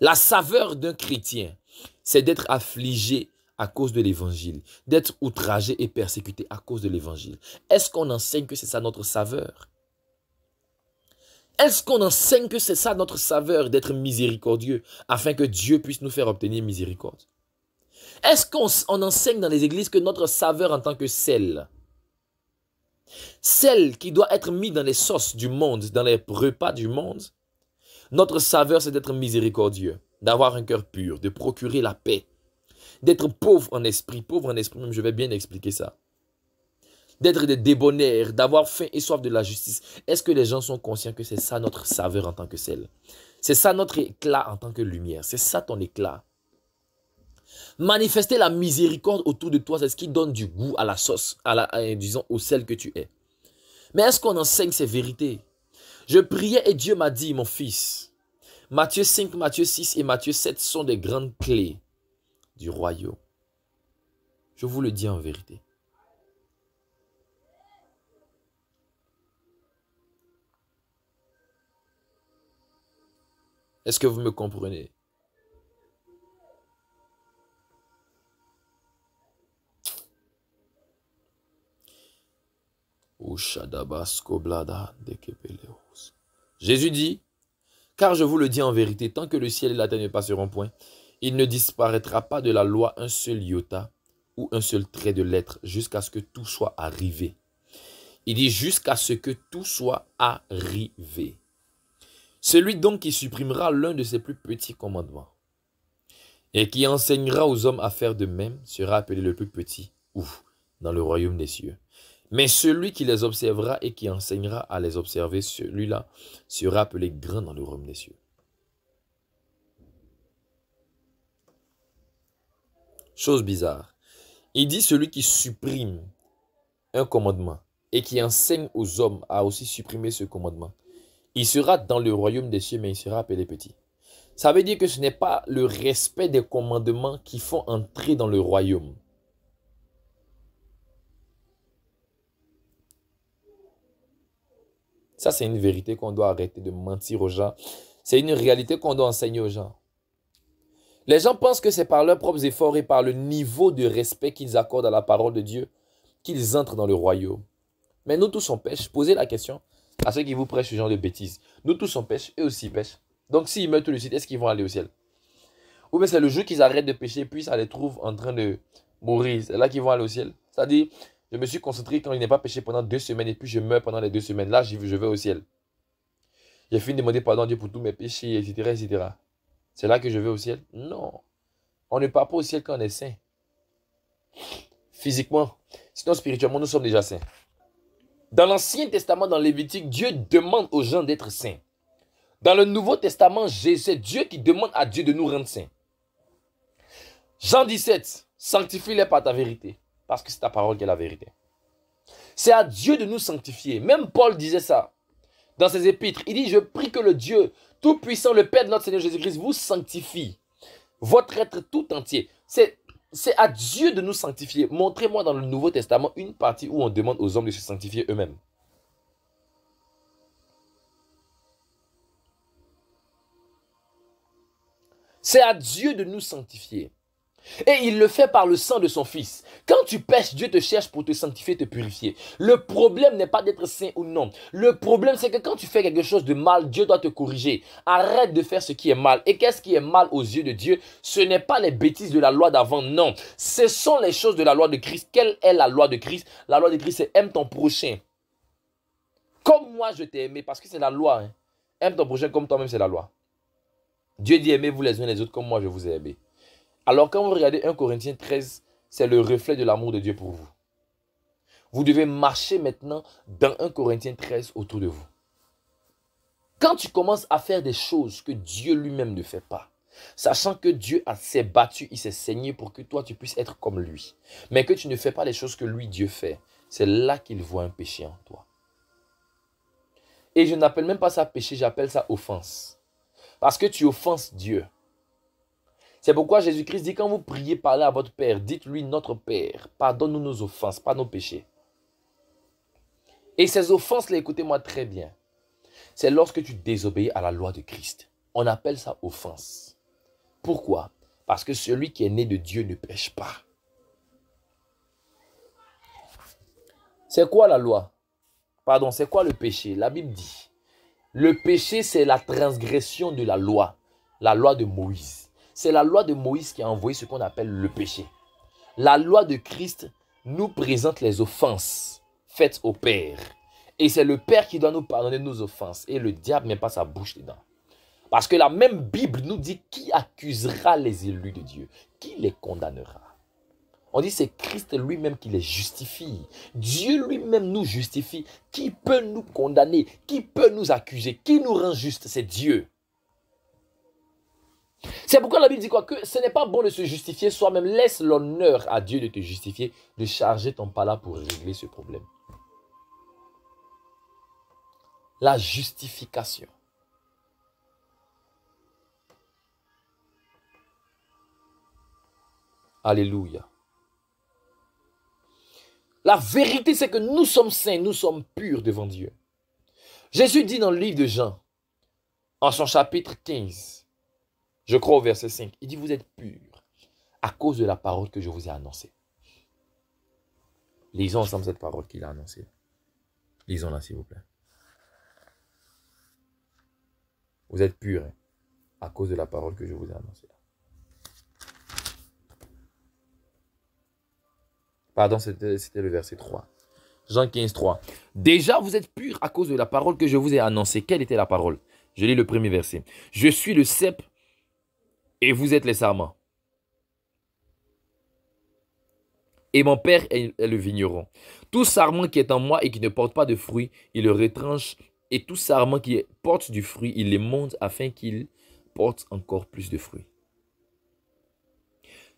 La saveur d'un chrétien, c'est d'être affligé à cause de l'évangile, d'être outragé et persécuté à cause de l'évangile. Est-ce qu'on enseigne que c'est ça notre saveur? Est-ce qu'on enseigne que c'est ça notre saveur, d'être miséricordieux, afin que Dieu puisse nous faire obtenir miséricorde? Est-ce qu'on enseigne dans les églises que notre saveur en tant que sel qui doit être mis dans les sauces du monde, dans les repas du monde, notre saveur c'est d'être miséricordieux, d'avoir un cœur pur, de procurer la paix, d'être pauvre en esprit même, je vais bien expliquer ça, d'être des débonnaires, d'avoir faim et soif de la justice. Est-ce que les gens sont conscients que c'est ça notre saveur en tant que sel? C'est ça notre éclat en tant que lumière, c'est ça ton éclat. Manifester la miséricorde autour de toi, c'est ce qui donne du goût à la sauce, disons, au sel que tu es. Mais est-ce qu'on enseigne ces vérités? Je priais et Dieu m'a dit, mon fils, Matthieu 5, Matthieu 6 et Matthieu 7 sont des grandes clés du royaume. Je vous le dis en vérité. Est-ce que vous me comprenez? Jésus dit, car je vous le dis en vérité, tant que le ciel et la terre ne passeront point, il ne disparaîtra pas de la loi un seul iota ou un seul trait de lettre jusqu'à ce que tout soit arrivé. Il dit jusqu'à ce que tout soit arrivé. Celui donc qui supprimera l'un de ses plus petits commandements et qui enseignera aux hommes à faire de même sera appelé le plus petit dans le royaume des cieux. Mais celui qui les observera et qui enseignera à les observer, celui-là sera appelé grand dans le royaume des cieux. Chose bizarre. Il dit celui qui supprime un commandement et qui enseigne aux hommes à aussi supprimer ce commandement. Il sera dans le royaume des cieux, mais il sera appelé petit. Ça veut dire que ce n'est pas le respect des commandements qui font entrer dans le royaume. Ça, c'est une vérité qu'on doit arrêter de mentir aux gens. C'est une réalité qu'on doit enseigner aux gens. Les gens pensent que c'est par leurs propres efforts et par le niveau de respect qu'ils accordent à la parole de Dieu qu'ils entrent dans le royaume. Mais nous tous on pêche. Posez la question à ceux qui vous prêchent ce genre de bêtises. Nous tous on pêche, eux aussi pêchent. Donc s'ils meurent tout de suite, est-ce qu'ils vont aller au ciel? Ou bien c'est le jour qu'ils arrêtent de pécher, puis ça les trouve en train de mourir. C'est là qu'ils vont aller au ciel. C'est-à-dire, je me suis concentré quand il n'est pas péché pendant 2 semaines et puis je meurs pendant les 2 semaines. Là, je vais au ciel. J'ai fini de demander pardon à Dieu pour tous mes péchés, etc., etc. C'est là que je vais au ciel? Non. On ne part pas au ciel quand on est saint. Physiquement. Sinon, spirituellement, nous sommes déjà saints. Dans l'Ancien Testament, dans Lévitique, Dieu demande aux gens d'être saints. Dans le Nouveau Testament, c'est Dieu qui demande à Dieu de nous rendre saints. Jean 17, sanctifie-les par ta vérité. Parce que c'est ta parole qui est la vérité. C'est à Dieu de nous sanctifier. Même Paul disait ça dans ses épîtres. Il dit, je prie que le Dieu Tout-Puissant, le Père de notre Seigneur Jésus-Christ, vous sanctifie. Votre être tout entier. C'est à Dieu de nous sanctifier. Montrez-moi dans le Nouveau Testament une partie où on demande aux hommes de se sanctifier eux-mêmes. C'est à Dieu de nous sanctifier. Et il le fait par le sang de son Fils. Quand tu pèches, Dieu te cherche pour te sanctifier, te purifier. Le problème n'est pas d'être saint ou non. Le problème, c'est que quand tu fais quelque chose de mal, Dieu doit te corriger. Arrête de faire ce qui est mal. Et qu'est-ce qui est mal aux yeux de Dieu? Ce n'est pas les bêtises de la loi d'avant, non. Ce sont les choses de la loi de Christ. Quelle est la loi de Christ? La loi de Christ, c'est aime ton prochain. Comme moi, je t'ai aimé, parce que c'est la loi. Hein. Aime ton prochain comme toi-même, c'est la loi. Dieu dit aimez-vous les uns les autres comme moi, je vous ai aimé. Alors quand vous regardez 1 Corinthiens 13, c'est le reflet de l'amour de Dieu pour vous. Vous devez marcher maintenant dans 1 Corinthiens 13 autour de vous. Quand tu commences à faire des choses que Dieu lui-même ne fait pas, sachant que Dieu s'est battu, il s'est saigné pour que toi tu puisses être comme lui, mais que tu ne fais pas les choses que lui, Dieu fait, c'est là qu'il voit un péché en toi. Et je n'appelle même pas ça péché, j'appelle ça offense. Parce que tu offenses Dieu. C'est pourquoi Jésus-Christ dit, quand vous priez, parlez à votre Père, dites-lui, notre Père, pardonne-nous nos offenses, pas nos péchés. Et ces offenses-là, écoutez-moi très bien, c'est lorsque tu désobéis à la loi de Christ. On appelle ça offense. Pourquoi? Parce que celui qui est né de Dieu ne pêche pas. C'est quoi la loi? Pardon, c'est quoi le péché? La Bible dit, le péché, c'est la transgression de la loi de Moïse. C'est la loi de Moïse qui a envoyé ce qu'on appelle le péché. La loi de Christ nous présente les offenses faites au Père. Et c'est le Père qui doit nous pardonner nos offenses. Et le diable ne met pas sa bouche dedans. Parce que la même Bible nous dit qui accusera les élus de Dieu? Qui les condamnera? On dit c'est Christ lui-même qui les justifie. Dieu lui-même nous justifie. Qui peut nous condamner? Qui peut nous accuser? Qui nous rend juste? C'est Dieu. C'est pourquoi la Bible dit quoi? Que ce n'est pas bon de se justifier soi-même. Laisse l'honneur à Dieu de te justifier, de charger ton pas là pour régler ce problème. La justification. Alléluia. La vérité, c'est que nous sommes saints, nous sommes purs devant Dieu. Jésus dit dans le livre de Jean, en son chapitre 15, je crois au verset 5, il dit, vous êtes purs à cause de la parole que je vous ai annoncée. Lisons ensemble cette parole qu'il a annoncée. Lisons-la, s'il vous plaît. Vous êtes purs à cause de la parole que je vous ai annoncée. Pardon, c'était le verset 3. Jean 15, 3. Déjà, vous êtes purs à cause de la parole que je vous ai annoncée. Quelle était la parole? Je lis le premier verset. Je suis le cep et vous êtes les sarments. Et mon père est le vigneron. Tout sarment qui est en moi et qui ne porte pas de fruit, il le retranche. Et tout sarment qui porte du fruit, il les monte afin qu'il porte encore plus de fruits.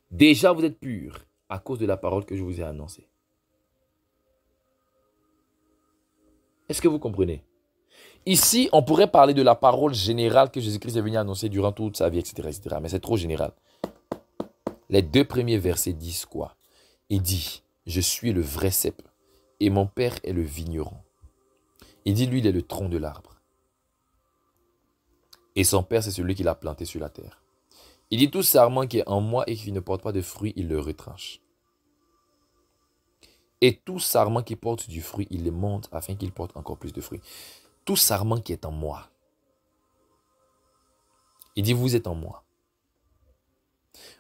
Déjà, vous êtes purs à cause de la parole que je vous ai annoncée. Est-ce que vous comprenez? Ici, on pourrait parler de la parole générale que Jésus-Christ est venu annoncer durant toute sa vie, etc., etc. Mais c'est trop général. Les deux premiers versets disent quoi? Il dit, je suis le vrai cep et mon père est le vigneron. Il dit, lui, il est le tronc de l'arbre. Et son père, c'est celui qui l'a planté sur la terre. Il dit, tout sarment qui est en moi et qui ne porte pas de fruit, il le retranche. Et tout sarment qui porte du fruit, il le monte afin qu'il porte encore plus de fruits. Tout sarment qui est en moi. Il dit, vous êtes en moi.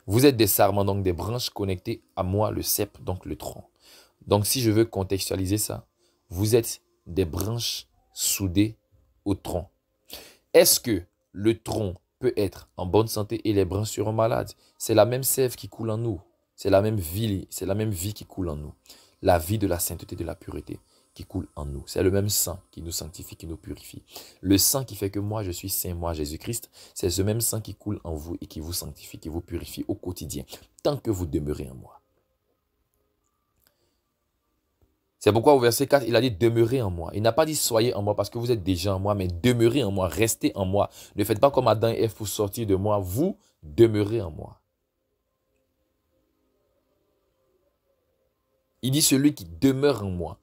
Vous êtes des sarments, donc des branches connectées à moi, le cep, donc le tronc. Donc si je veux contextualiser ça, vous êtes des branches soudées au tronc. Est-ce que le tronc peut être en bonne santé et les branches seront malades? C'est la même sève qui coule en nous. C'est la même vie qui coule en nous. La vie de la sainteté, de la pureté qui coule en nous. C'est le même sang qui nous sanctifie, qui nous purifie. Le sang qui fait que moi je suis saint, moi Jésus-Christ, c'est ce même sang qui coule en vous et qui vous sanctifie, qui vous purifie au quotidien, tant que vous demeurez en moi. C'est pourquoi au verset 4, il a dit demeurez en moi. Il n'a pas dit soyez en moi parce que vous êtes déjà en moi, mais demeurez en moi, restez en moi. Ne faites pas comme Adam et Ève pour sortir de moi, vous demeurez en moi. Il dit celui qui demeure en moi.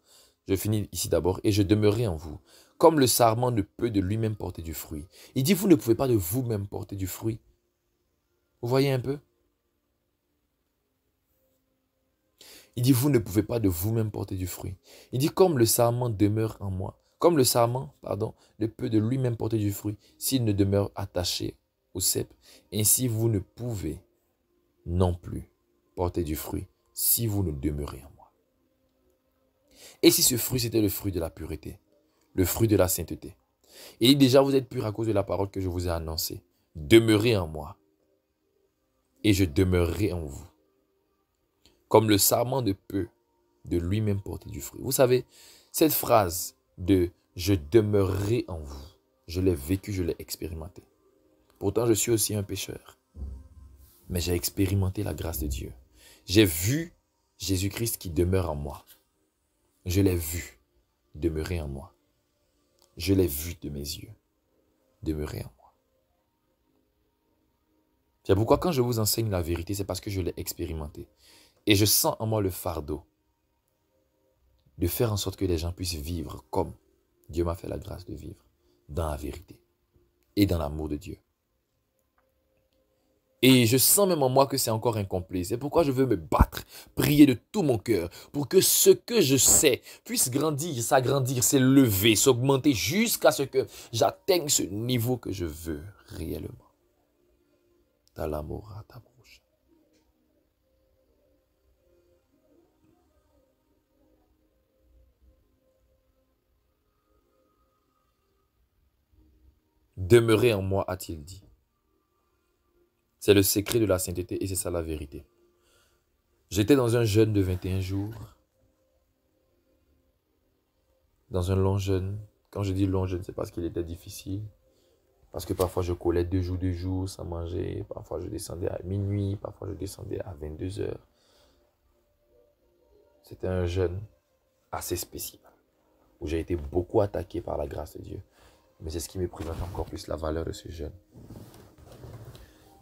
Je finis ici d'abord. Et je demeurerai en vous. Comme le sarment ne peut de lui-même porter du fruit. Il dit vous ne pouvez pas de vous-même porter du fruit. Vous voyez un peu? Il dit vous ne pouvez pas de vous-même porter du fruit. Il dit comme le sarment demeure en moi. Comme le sarment, ne peut de lui-même porter du fruit s'il ne demeure attaché au cep. Ainsi vous ne pouvez non plus porter du fruit si vous ne demeurez en moi. Et si ce fruit, c'était le fruit de la pureté, le fruit de la sainteté. Et déjà, vous êtes purs à cause de la parole que je vous ai annoncée. Demeurez en moi, et je demeurerai en vous. Comme le sarment ne peut de lui-même porter du fruit. Vous savez, cette phrase de « je demeurerai en vous », je l'ai vécu, je l'ai expérimenté. Pourtant, je suis aussi un pécheur. Mais j'ai expérimenté la grâce de Dieu. J'ai vu Jésus-Christ qui demeure en moi. Je l'ai vu demeurer en moi. Je l'ai vu de mes yeux demeurer en moi. C'est pourquoi quand je vous enseigne la vérité, c'est parce que je l'ai expérimenté. Et je sens en moi le fardeau de faire en sorte que les gens puissent vivre comme Dieu m'a fait la grâce de vivre, dans la vérité et dans l'amour de Dieu. Et je sens même en moi que c'est encore incomplet. C'est pourquoi je veux me battre, prier de tout mon cœur, pour que ce que je sais puisse grandir, s'agrandir, s'élever, s'augmenter jusqu'à ce que j'atteigne ce niveau que je veux réellement. Dans l'amour à ta bouche. Demeurez en moi, a-t-il dit. C'est le secret de la sainteté et c'est ça la vérité. J'étais dans un jeûne de 21 jours. Dans un long jeûne. Quand je dis long jeûne, c'est parce qu'il était difficile. Parce que parfois je collais 2 jours sans manger. Parfois je descendais à minuit. Parfois je descendais à 22 heures. C'était un jeûne assez spécial. Où j'ai été beaucoup attaqué par la grâce de Dieu. Mais c'est ce qui me présente encore plus la valeur de ce jeûne.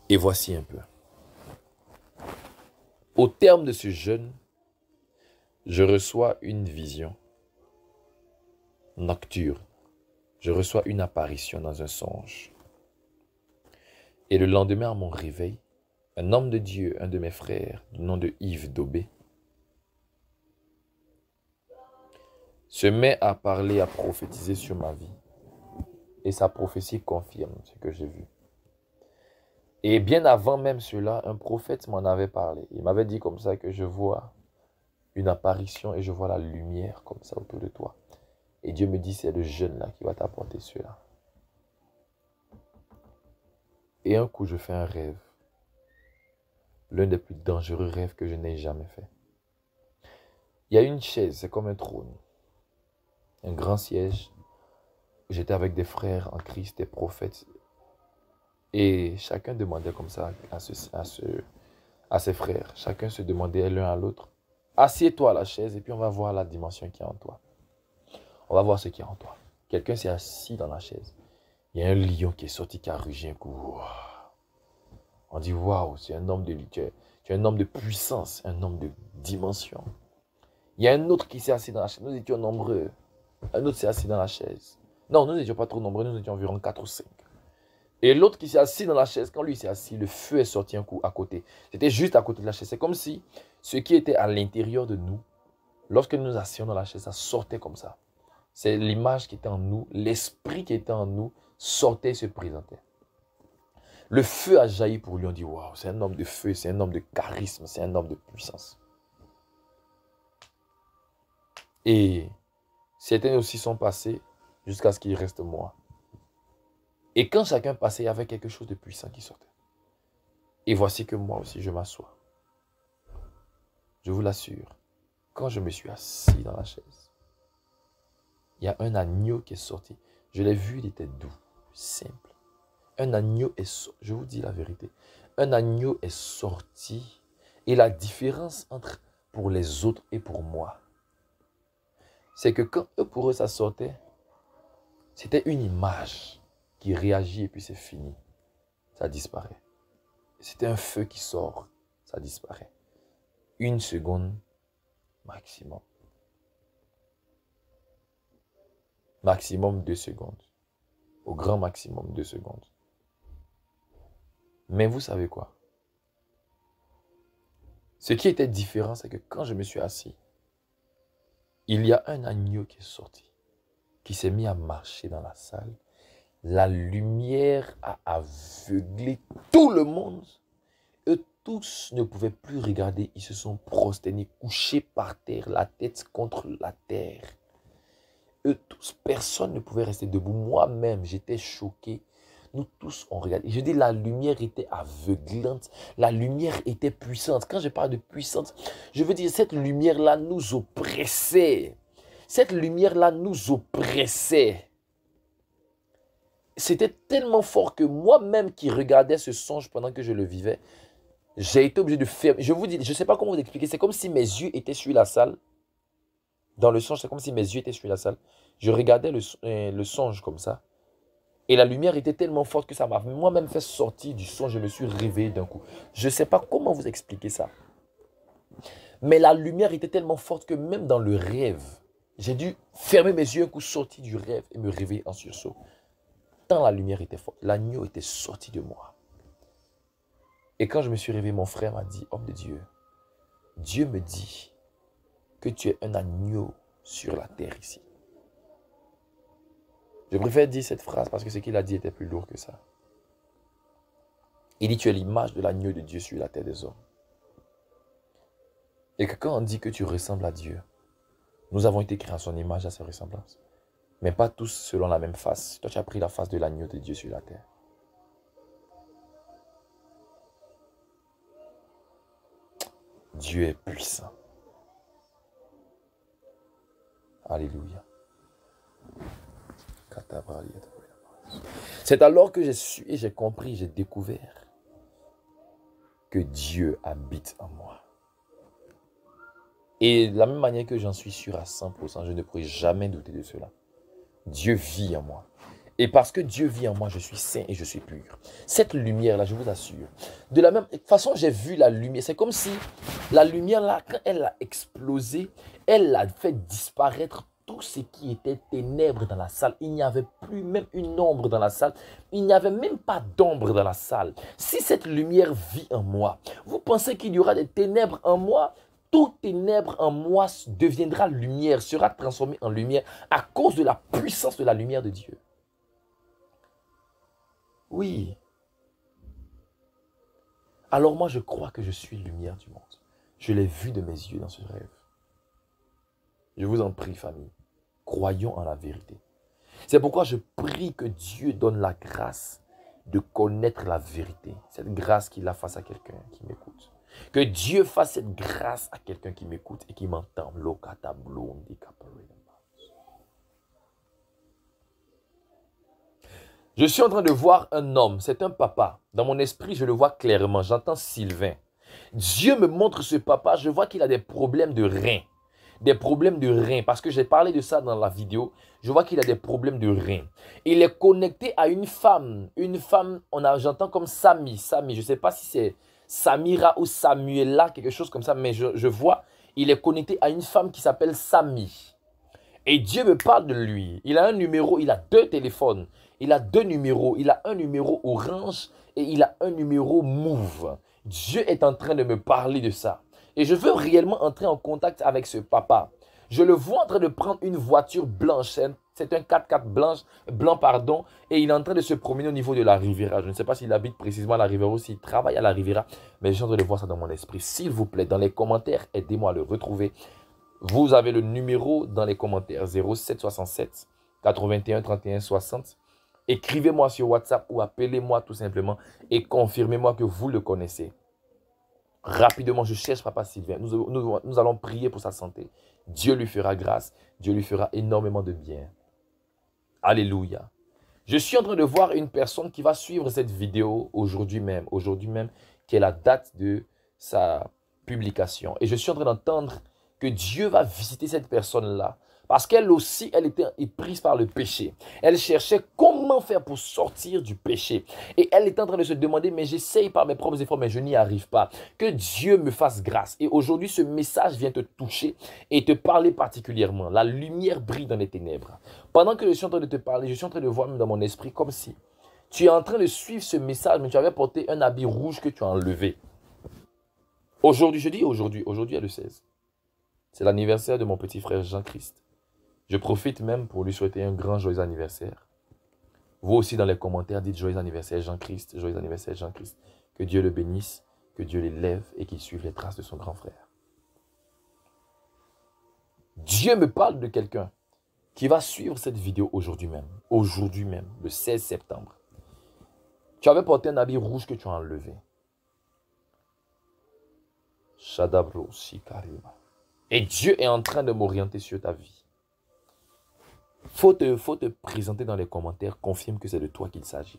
Et voici un peu. Au terme de ce jeûne, je reçois une vision nocturne. Je reçois une apparition dans un songe. Et le lendemain, à mon réveil, un homme de Dieu, un de mes frères, du nom de Yves Dobé, se met à parler, à prophétiser sur ma vie. Et sa prophétie confirme ce que j'ai vu. Et bien avant même cela, un prophète m'en avait parlé. Il m'avait dit comme ça que je vois une apparition et je vois la lumière comme ça autour de toi. Et Dieu me dit, c'est le jeûne là qui va t'apporter cela. Et un coup, je fais un rêve. L'un des plus dangereux rêves que je n'ai jamais fait. Il y a une chaise, c'est comme un trône. Un grand siège. J'étais avec des frères en Christ, des prophètes. Et chacun demandait comme ça à ses frères. Chacun se demandait l'un à l'autre. Assieds-toi à la chaise et puis on va voir la dimension qu'il y a en toi. On va voir ce qu'il y a en toi. Quelqu'un s'est assis dans la chaise. Il y a un lion qui est sorti, qui a rugi un coup. On dit, waouh, c'est un homme tu es un homme de puissance, un homme de dimension. Il y a un autre qui s'est assis dans la chaise. Nous étions nombreux. Un autre s'est assis dans la chaise. Non, nous n'étions pas trop nombreux, nous étions environ 4 ou 5. Et l'autre qui s'est assis dans la chaise, quand lui s'est assis, le feu est sorti un coup à côté. C'était juste à côté de la chaise. C'est comme si ce qui était à l'intérieur de nous, lorsque nous nous assions dans la chaise, ça sortait comme ça. C'est l'image qui était en nous, l'esprit qui était en nous sortait et se présentait. Le feu a jailli pour lui, on dit, waouh, c'est un homme de feu, c'est un homme de charisme, c'est un homme de puissance. Et certains aussi sont passés jusqu'à ce qu'il reste moi. Et quand chacun passait, il y avait quelque chose de puissant qui sortait. Et voici que moi aussi, je m'assois. Je vous l'assure, quand je me suis assis dans la chaise, il y a un agneau qui est sorti. Je l'ai vu, il était doux, simple. Un agneau est sorti, je vous dis la vérité, un agneau est sorti. Et la différence entre pour les autres et pour moi, c'est que quand pour eux ça sortait, c'était une image qui réagit et puis c'est fini. Ça disparaît. C'était un feu qui sort, ça disparaît. 1 seconde maximum. Maximum 2 secondes. Au grand maximum 2 secondes. Mais vous savez quoi? Ce qui était différent, c'est que quand je me suis assis, il y a un agneau qui est sorti, qui s'est mis à marcher dans la salle. La lumière a aveuglé tout le monde. Eux tous ne pouvaient plus regarder. Ils se sont prosternés, couchés par terre, la tête contre la terre. Eux tous, personne ne pouvait rester debout. Moi-même, j'étais choqué. Nous tous, on regardait. Je dis, la lumière était aveuglante. La lumière était puissante. Quand je parle de puissance, je veux dire, cette lumière-là nous oppressait. Cette lumière-là nous oppressait. C'était tellement fort que moi-même qui regardais ce songe pendant que je le vivais, j'ai été obligé de fermer. Je vous dis, je ne sais pas comment vous expliquer. C'est comme si mes yeux étaient sur la salle. Dans le songe, c'est comme si mes yeux étaient sur la salle. Je regardais le songe comme ça. Et la lumière était tellement forte que ça m'a moi-même fait sortir du songe. Je me suis réveillé d'un coup. Je ne sais pas comment vous expliquer ça. Mais la lumière était tellement forte que même dans le rêve, j'ai dû fermer mes yeux un coup, sortir du rêve et me réveiller en sursaut. Tant la lumière était forte, l'agneau était sorti de moi. Et quand je me suis réveillé, mon frère m'a dit, homme de Dieu, Dieu me dit que tu es un agneau sur la terre ici. Je préfère dire cette phrase parce que ce qu'il a dit était plus lourd que ça. Il dit, tu es l'image de l'agneau de Dieu sur la terre des hommes. Et que quand on dit que tu ressembles à Dieu, nous avons été créés à son image, à sa ressemblance. Mais pas tous selon la même face. Toi, tu as pris la face de l'agneau de Dieu sur la terre. Dieu est puissant. Alléluia. C'est alors que j'ai su et j'ai compris, j'ai découvert que Dieu habite en moi. Et de la même manière que j'en suis sûr à 100%, je ne pourrai jamais douter de cela. Dieu vit en moi. Et parce que Dieu vit en moi, je suis saint et je suis pur. Cette lumière-là, je vous assure, de la même façon, j'ai vu la lumière. C'est comme si la lumière-là, quand elle a explosé, elle a fait disparaître tout ce qui était ténèbres dans la salle. Il n'y avait plus même une ombre dans la salle. Il n'y avait même pas d'ombre dans la salle. Si cette lumière vit en moi, vous pensez qu'il y aura des ténèbres en moi? Toute ténèbre en moi deviendra lumière, sera transformée en lumière à cause de la puissance de la lumière de Dieu. Oui. Alors moi, je crois que je suis lumière du monde. Je l'ai vu de mes yeux dans ce rêve. Je vous en prie, famille, croyons en la vérité. C'est pourquoi je prie que Dieu donne la grâce de connaître la vérité. Cette grâce qu'il a face à quelqu'un qui m'écoute. Que Dieu fasse cette grâce à quelqu'un qui m'écoute et qui m'entend. Je suis en train de voir un homme, c'est un papa. Dans mon esprit, je le vois clairement. J'entends Sylvain. Dieu me montre ce papa, je vois qu'il a des problèmes de reins. Des problèmes de reins, parce que j'ai parlé de ça dans la vidéo. Je vois qu'il a des problèmes de reins. Il est connecté à une femme. Une femme, j'entends comme Sami. Sami, je ne sais pas si c'est Samira ou Samuela, quelque chose comme ça, mais je vois, il est connecté à une femme qui s'appelle Sami. Et Dieu me parle de lui. Il a un numéro, il a 2 téléphones. Il a 2 numéros. Il a un numéro orange et il a un numéro mauve. Dieu est en train de me parler de ça. Et je veux réellement entrer en contact avec ce papa. Je le vois en train de prendre une voiture blanche. C'est un 4x4 blanc, pardon. Et il est en train de se promener au niveau de la Riviera. Je ne sais pas s'il habite précisément à la Riviera ou s'il travaille à la Riviera. Mais je suis en train de voir ça dans mon esprit. S'il vous plaît, dans les commentaires, aidez-moi à le retrouver. Vous avez le numéro dans les commentaires. 0767 81 31 60. Écrivez-moi sur WhatsApp ou appelez-moi tout simplement et confirmez-moi que vous le connaissez. Rapidement, je cherche Papa Sylvain. Nous allons prier pour sa santé. Dieu lui fera grâce. Dieu lui fera énormément de bien. Alléluia. Je suis en train de voir une personne qui va suivre cette vidéo aujourd'hui même. Aujourd'hui même, qui est la date de sa publication. Et je suis en train d'entendre que Dieu va visiter cette personne-là. Parce qu'elle aussi, elle était prise par le péché. Elle cherchait comment faire pour sortir du péché. Et elle est en train de se demander, mais j'essaye par mes propres efforts, mais je n'y arrive pas. Que Dieu me fasse grâce. Et aujourd'hui, ce message vient te toucher et te parler particulièrement. La lumière brille dans les ténèbres. Pendant que je suis en train de te parler, je suis en train de voir dans mon esprit comme si tu es en train de suivre ce message, mais tu avais porté un habit rouge que tu as enlevé. Aujourd'hui, je dis aujourd'hui est le 16. C'est l'anniversaire de mon petit frère Jean-Christ. Je profite même pour lui souhaiter un grand joyeux anniversaire. Vous aussi dans les commentaires, dites joyeux anniversaire Jean-Christ, joyeux anniversaire Jean-Christ. Que Dieu le bénisse, que Dieu l'élève et qu'il suive les traces de son grand frère. Dieu me parle de quelqu'un qui va suivre cette vidéo aujourd'hui même, le 16 septembre. Tu avais porté un habit rouge que tu as enlevé. Shadabro Shikarima. Et Dieu est en train de m'orienter sur ta vie. Faut te présenter dans les commentaires, confirme que c'est de toi qu'il s'agit.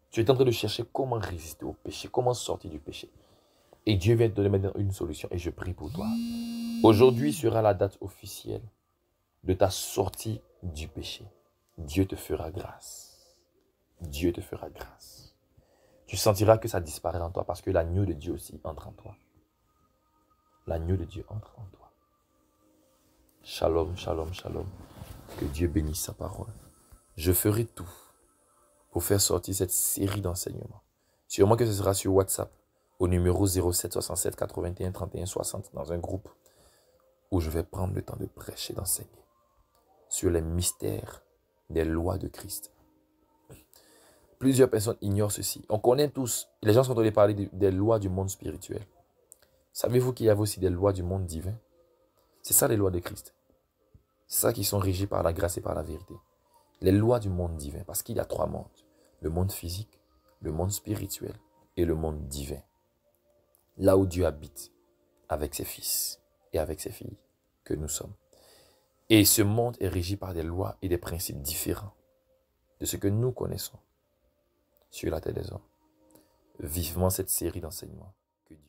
Tu es en train de chercher comment résister au péché, comment sortir du péché. Et Dieu vient te donner maintenant une solution et je prie pour toi. Aujourd'hui sera la date officielle de ta sortie du péché. Dieu te fera grâce. Dieu te fera grâce. Tu sentiras que ça disparaît en toi parce que l'agneau de Dieu aussi entre en toi. L'agneau de Dieu entre en toi. Shalom, shalom, shalom. Que Dieu bénisse sa parole. Je ferai tout pour faire sortir cette série d'enseignements. Sûrement que ce sera sur WhatsApp au numéro 07 67 81 31 60 dans un groupe où je vais prendre le temps de prêcher, d'enseigner sur les mystères des lois de Christ. Plusieurs personnes ignorent ceci. On connaît tous, les gens sont en train de parler des lois du monde spirituel. Savez-vous qu'il y avait aussi des lois du monde divin? C'est ça les lois de Christ. C'est ça qui sont régies par la grâce et par la vérité. Les lois du monde divin, parce qu'il y a 3 mondes. Le monde physique, le monde spirituel et le monde divin. Là où Dieu habite avec ses fils et avec ses filles que nous sommes. Et ce monde est régi par des lois et des principes différents de ce que nous connaissons sur la terre des hommes. Vivement cette série d'enseignements. Que Dieu